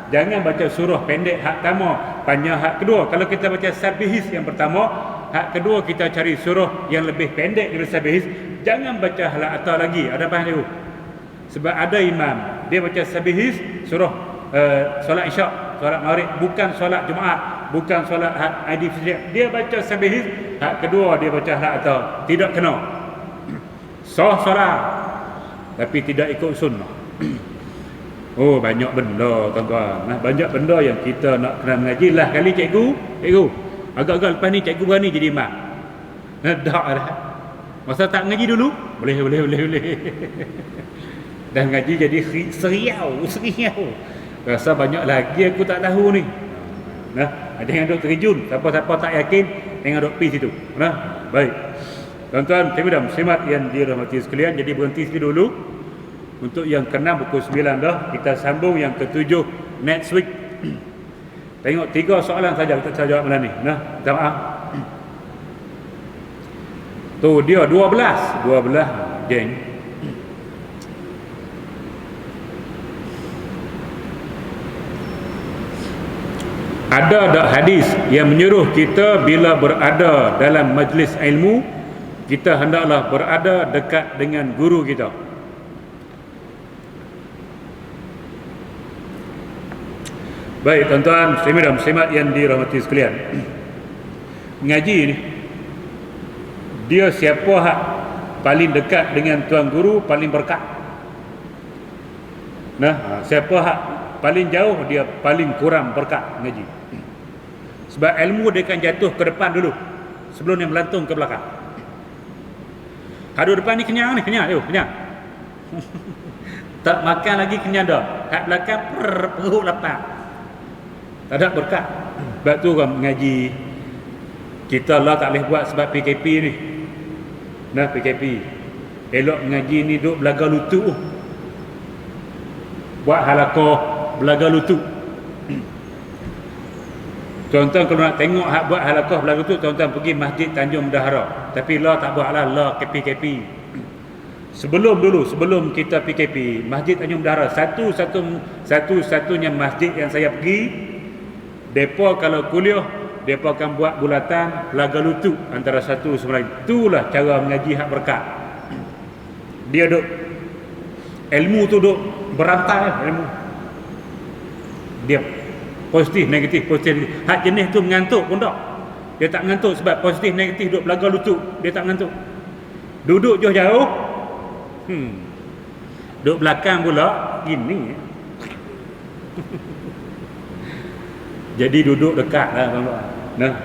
Jangan baca surah pendek hak pertama, panjang hak kedua. Kalau kita baca sabihis yang pertama, hak kedua kita cari surah yang lebih pendek daripada sabihis. Jangan baca halak atau lagi. Ada apa tu? Sebab ada imam dia baca sabihis surah solat isyak, solat maghrib, bukan solat Jumaat, bukan solat Aidilfitri. Dia baca sabihis, hak kedua dia baca halak atau. Tidak kena. Sah solat tapi tidak ikut sunnah. Oh, banyak benda tuan-tuan. Banyak benda yang kita nak kena mengaji. Lah kali cikgu, agak-agak lepas ni cikgu berani jadi imam. Tak dah. Masa tak mengaji dulu, boleh. Dan ngaji jadi seriau. Rasa banyak lagi aku tak tahu ni. Ada yang duk terjun, siapa-siapa tak yakin tengok duk pergi situ. Baik. Tuan-tuan, simak yang dirahmati sekalian, jadi berhenti situ dulu. Untuk yang ke-6 pukul 9 dah. Kita sambung yang ke-7 next week. Tengok 3 soalan saja kita jawab malam ni. Minta maaf. Tu dia 12 geng. Ada tak hadis yang menyuruh kita bila berada dalam majlis ilmu, kita hendaklah berada dekat dengan guru kita? Baik tuan-tuan, semak yang dirahmati sekalian. Mengaji ni, dia siapa hak paling dekat dengan tuan guru paling berkat. Siapa hak paling jauh dia paling kurang berkat mengaji. Sebab ilmu dia akan jatuh ke depan dulu sebelum dia melantung ke belakang. Hadu depan ni kenyang. Tak makan lagi kenyang dah. Hak belakang perut lapar. Tak ada berkat. Sebab tu orang mengaji kita lah tak boleh buat sebab PKP ni. PKP. Elok mengaji ni duk belaga lutut. Buat halaqah belaga lutut. Tuan-tuan kalau nak tengok hak buat halaqah belaga lutut, tuan-tuan pergi Masjid Tanjung Bendahara. Tapi lah tak buat lah PKP. Sebelum kita PKP, Masjid Tanjung Bendahara satu-satunya masjid yang saya pergi. Depa kalau kuliah, depa akan buat bulatan belaga lutut antara satu sama lain. Itulah cara mengaji hak berkat. Dia duk ilmu tu duk berantai ilmu. Dia positif negatif. Hak jenis tu mengantuk pun tak. Dia tak mengantuk sebab positif negatif duk belaga lutut, dia tak mengantuk. Duduk jauh-jauh. Duk belakang pula gini. Jadi duduk dekat lah tuan-tuan.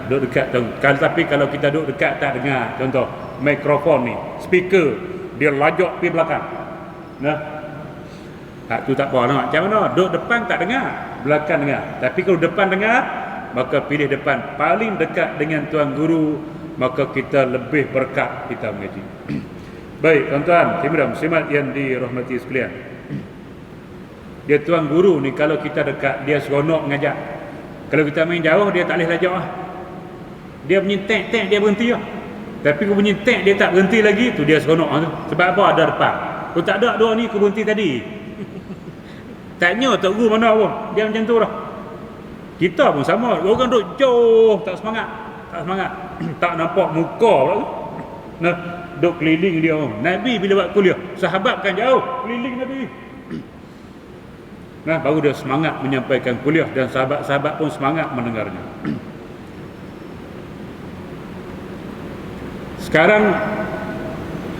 Duduk dekat. Tapi kalau kita duduk dekat tak dengar. Contoh mikrofon ni, speaker dia lajak pergi belakang. Hak tu tak apa lah. Macam mana? Duduk depan tak dengar, belakang dengar. Tapi kalau depan dengar, maka pilih depan. Paling dekat dengan tuan guru, maka kita lebih berkat kita mengaji. Baik tuan-tuan, simak yang dirahmati sekalian. Dia tuan guru ni kalau kita dekat, dia seronok mengajar. Kalau kita main jauh, dia tak boleh lajak lah. Dia bunyi tek, dia berhenti lah. Tapi kalau bunyi tek, dia tak berhenti lagi, tu dia seronok lah tu. Sebab apa? Ada depan. Kalau tak ada dua ni, aku berhenti tadi. Tanya Tok Guru mana pun. Dia macam tu lah. Kita pun sama. Orang duduk jauh, tak semangat. Tak nampak muka pula tu. Duduk keliling dia. Nabi bila buat kuliah, sahabat kan jauh, keliling Nabi. Baru dia semangat menyampaikan kuliah dan sahabat-sahabat pun semangat mendengarnya. Sekarang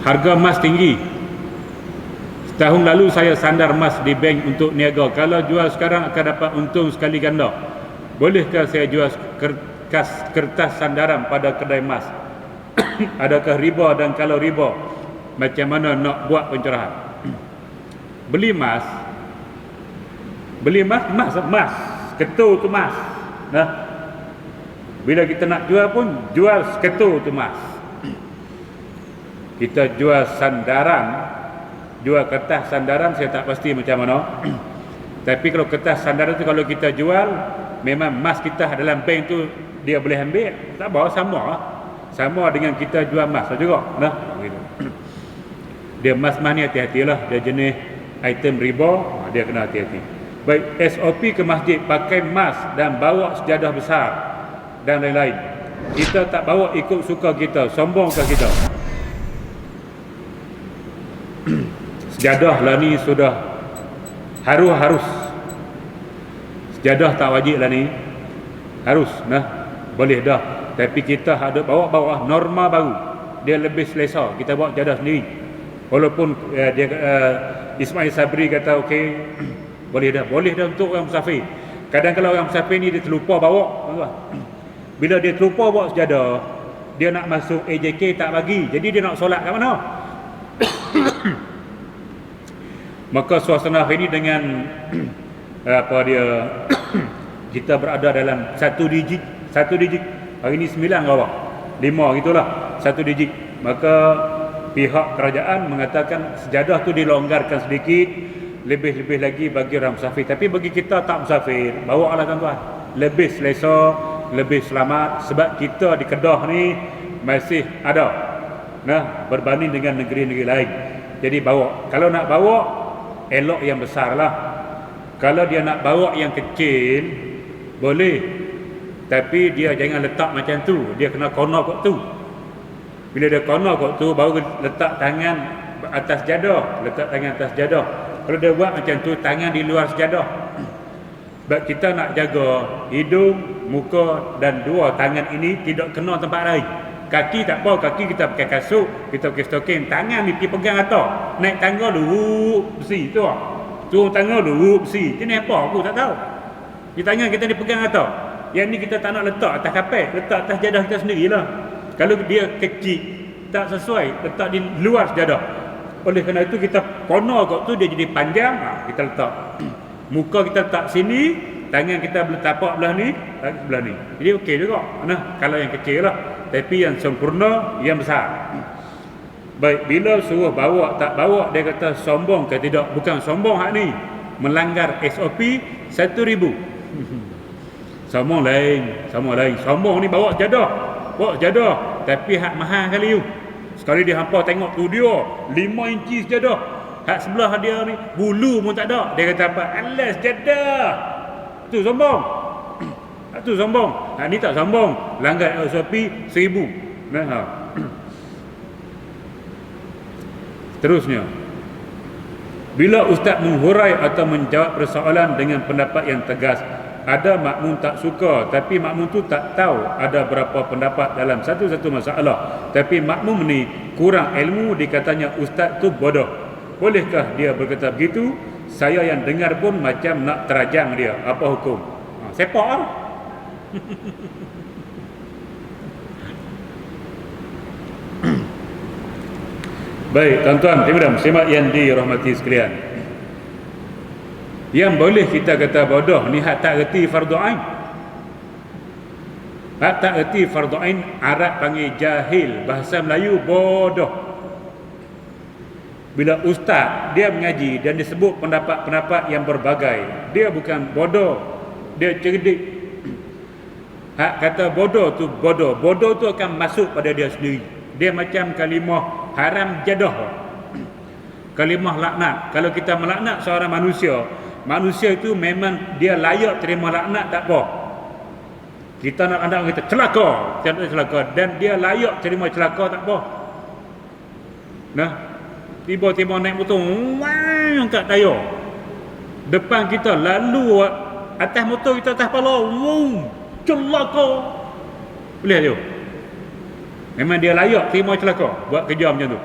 harga emas tinggi. Setahun lalu saya sandar emas di bank untuk niaga. Kalau jual sekarang akan dapat untung sekali ganda. Bolehkah saya jual kertas sandaran pada kedai emas? Adakah riba, dan kalau riba, macam mana nak buat pencerahan? Beli emas, ketul tu emas. Bila kita nak jual pun, jual ketul tu emas. Kita jual sandaran, jual kertas sandaran, saya tak pasti macam mana. Tapi kalau kertas sandaran tu kalau kita jual, memang emas kita dalam bank tu dia boleh ambil. Tak apa, sama dengan kita jual emas juga. Dia emas ni hati-hatilah, dia jenis item riba. dia kena hati-hati. Baik, SOP ke masjid pakai mask dan bawa sejadah besar dan lain-lain. Kita tak bawa ikut suka kita, sombongkah kita? Sejadah lah ni sudah harus. Sejadah tak wajib lah ni, harus nah, boleh dah. Tapi kita ada bawa norma baru, dia lebih selesa. Kita bawa sejadah sendiri. Walaupun Ismail Sabri kata okey, boleh dah untuk orang musafir. Kadang kalau orang musafir ni dia terlupa bawa, bila dia terlupa bawa sejadah, dia nak masuk AJK tak bagi, jadi dia nak solat kat mana? Maka suasana hari ni dengan kita berada dalam satu digit. Hari ni 9 awak 5 gitulah, satu digit. Maka pihak kerajaan mengatakan sejadah tu dilonggarkan sedikit, lebih-lebih lagi bagi orang musafir. Tapi bagi kita tak musafir, bawa lah tuan-tuan, lebih selesa, lebih selamat. Sebab kita di Kedah ni masih ada berbanding dengan negeri-negeri lain. Jadi bawa, kalau nak bawa elok yang besar lah. Kalau dia nak bawa yang kecil boleh, tapi dia jangan letak macam tu. Dia kena corner kot tu. Bila dia corner kot tu, baru letak tangan atas jadah, Kalau dia buat macam tu, tangan di luar sejadah. Sebab kita nak jaga hidung, muka dan dua tangan ini tidak kena tempat lain. Kaki tak apa, kaki kita pakai kasut, kita pakai stocking. Tangan ni pergi pegang atas, naik tangga dulu besi tu lah, turun tangga dulu besi. Ini apa aku tak tahu. Di tangan kita ni pegang atas, yang ni kita tak nak letak atas kapet, letak atas jadah kita sendirilah. Kalau dia kecil tak sesuai, letak di luar sejadah. Oleh kerana itu kita corner kat tu, dia jadi panjang, kita letak muka kita letak sini, tangan kita boleh tapak belah ni, belah ni. Jadi okey juga. Kalau yang kecil lah, tapi yang sempurna, yang besar. Baik, bila suruh bawa tak bawa, dia kata sombong ke tidak? Bukan sombong hak ni, melanggar SOP 1,000. Sombong lain. Sombong ni bawa jadah, tapi hak mahal kali tu. Sekali dia hampa tengok tu, dia 5 inci sejadah. Hak sebelah dia ni bulu pun tak ada. Dia kata apa? Alas sejadah. Tu sombong. Tu sombong. Hak ni tak sombong, langgar SOP 1,000. Terusnya, bila ustaz menghurai atau menjawab persoalan dengan pendapat yang tegas, ada makmum tak suka, tapi makmum tu tak tahu ada berapa pendapat dalam satu-satu masalah. Tapi makmum ni kurang ilmu, dikatanya ustaz tu bodoh. Bolehkah dia berkata begitu? Saya yang dengar pun macam nak terajang dia. Apa hukum? Sepak lah. Baik, tuan-tuan, ibu-ibu, simak yang dirahmati sekalian. Yang boleh kita kata bodoh ni hak tak reti fardu ain. Hak tak reti fardu ain, Arab panggil jahil, bahasa Melayu bodoh. Bila ustaz dia mengaji dan disebut pendapat-pendapat yang berbagai, dia bukan bodoh, dia cerdik. Hak kata bodoh tu bodoh. Bodoh tu akan masuk pada dia sendiri. Dia macam kalimah haram jadah, kalimah laknat. Kalau kita melaknat seorang manusia itu memang dia layak terima laknat, tak apa. Kita nak anak kita celaka, dan dia layak terima celaka, tak apa. Tiba-tiba naik motor, angkat tayar depan kita, lalu atas motor kita atas kepala, celaka. Boleh tu? Memang dia layak terima celaka, buat kerja macam tu.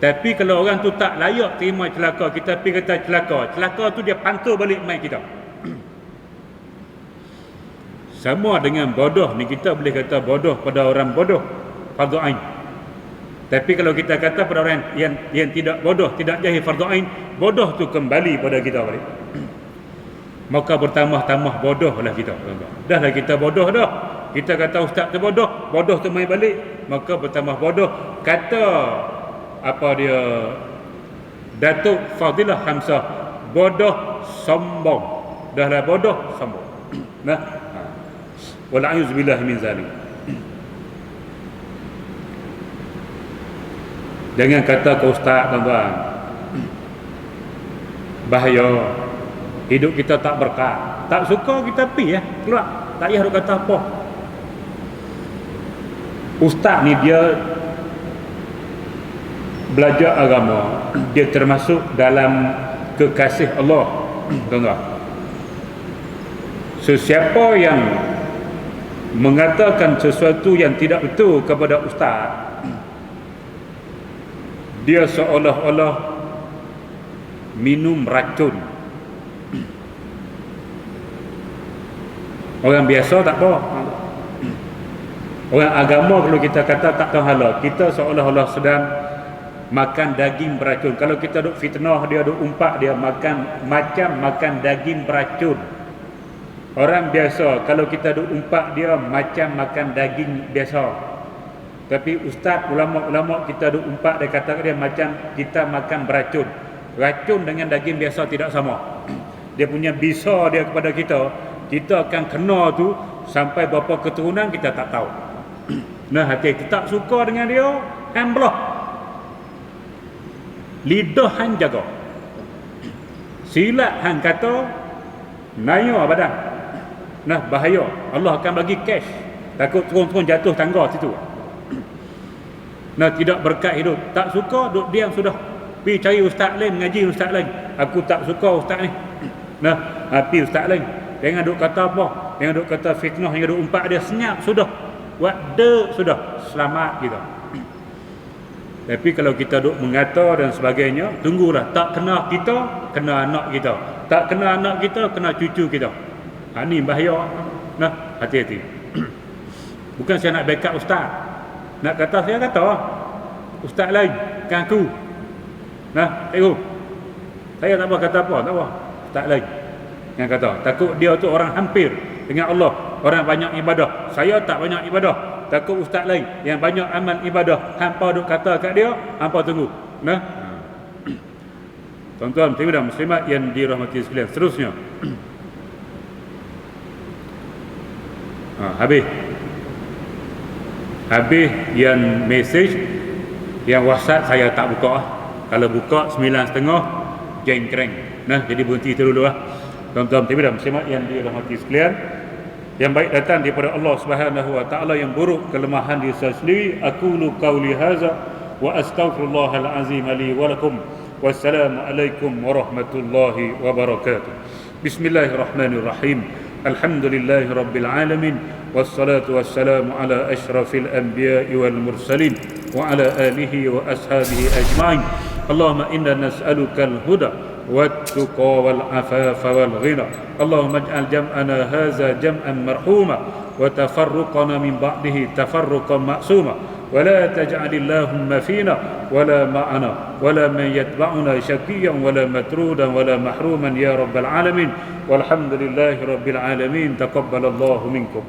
Tapi kalau orang tu tak layak terima celaka, kita pergi kata celaka tu dia pantul balik mai kita. Sama dengan bodoh ni, kita boleh kata bodoh pada orang bodoh, fardu ain. Tapi kalau kita kata pada orang yang tidak bodoh, tidak jahil fardu ain, bodoh tu kembali pada kita balik. Maka bertambah-tambah bodoh lah kita. Dah lah kita bodoh dah. Kita kata ustaz tu bodoh, bodoh tu mai balik, maka bertambah bodoh. Kata Datuk Fadilah Hamzah, bodoh sombong. Dah lah bodoh sombong. Wala'iyuzubillah min zalim. Jangan kata ke ustaz, tuan-tuan. bahaya. Hidup kita tak berkah. Tak suka kita pergi keluar. Tak payah duk kata apa. Ustaz ni dia belajar agama, dia termasuk dalam kekasih Allah. Tuan-tuan. Sesiapa yang mengatakan sesuatu yang tidak betul kepada ustaz, dia seolah-olah minum racun. Orang biasa tak apa. Orang agama kalau kita kata tak tahu halal, kita seolah-olah sedang makan daging beracun. Kalau kita duk fitnah dia, duk umpat dia, makan macam makan daging beracun. Orang biasa kalau kita duk umpat dia macam makan daging biasa. Tapi ustaz, ulama-ulama kita duk umpat, dia kata dia macam kita makan beracun. Racun dengan daging biasa tidak sama. Dia punya bisa dia kepada kita, kita akan kena tu sampai berapa keturunan kita tak tahu. Nah, hati kita tak suka dengan dia, hang belah. Lidah hang jaga. Silat hang kata naya badan. Nah, bahaya. Allah akan bagi cash. Takut turun-turun jatuh tangga situ. Nah, tidak berkat hidup. Tak suka, duduk diam sudah. Pergi cari ustaz lain, mengaji ustaz lain. Aku tak suka ustaz ni. Nah, pergi ustaz lain. Jangan duk kata apa. Jangan duk kata fitnah, jangan duk umpat dia. Senyap sudah. Buat sudah. Selamat kita. Tapi kalau kita duk mengata dan sebagainya, tunggulah. Tak kena kita, kena anak kita. Tak kena anak kita, kena cucu kita. Ni bahaya. Nah, hati-hati. Bukan saya nak backup ustaz. Nak kata saya kata ustaz lain kan aku. Nah, tengok. Saya tak apa kata apa, tak apa. Ustaz lain yang kata. Takut dia tu orang hampir dengan Allah, orang banyak ibadah. Saya tak banyak ibadah. Takut ustaz lain yang banyak amal ibadah, hampa duk kata kat dia, hampa tunggu. Nah. Tuan-tuan, tuan-tuan muslimat yang dirahmati sekalian, seterusnya. Habis yang mesej yang WhatsApp saya tak buka. Kalau buka 9.30 jengkreng. Nah, jadi berhenti itu dulu Tuan-tuan, tuan-tuan muslimat yang dirahmati sekalian, yang baik datang daripada Allah Subhanahu wa taala, yang buruk kelemahan diri saya sendiri. Aqulu qauli hadza wa astaghfirullahal azim li wa lakum. Wassalamu alaikum warahmatullahi wabarakatuh. Bismillahirrahmanirrahim. Alhamdulillahi rabbil alamin. Wassalatu wassalamu ala asyrafil anbiya'i wal mursalin wa ala alihi wa ashabihi ajma'in. Allahumma inna nas'aluka al-huda والتقى والعفاف والغنى اللهم اجعل جمعنا هذا جمعا مرحوما وتفرقنا من بعده تفرقا معصوما ولا تجعل اللهم فينا ولا معنا ولا من يتبعنا شقيا ولا مترودا ولا محروما يا رب العالمين والحمد لله رب العالمين تقبل الله منكم.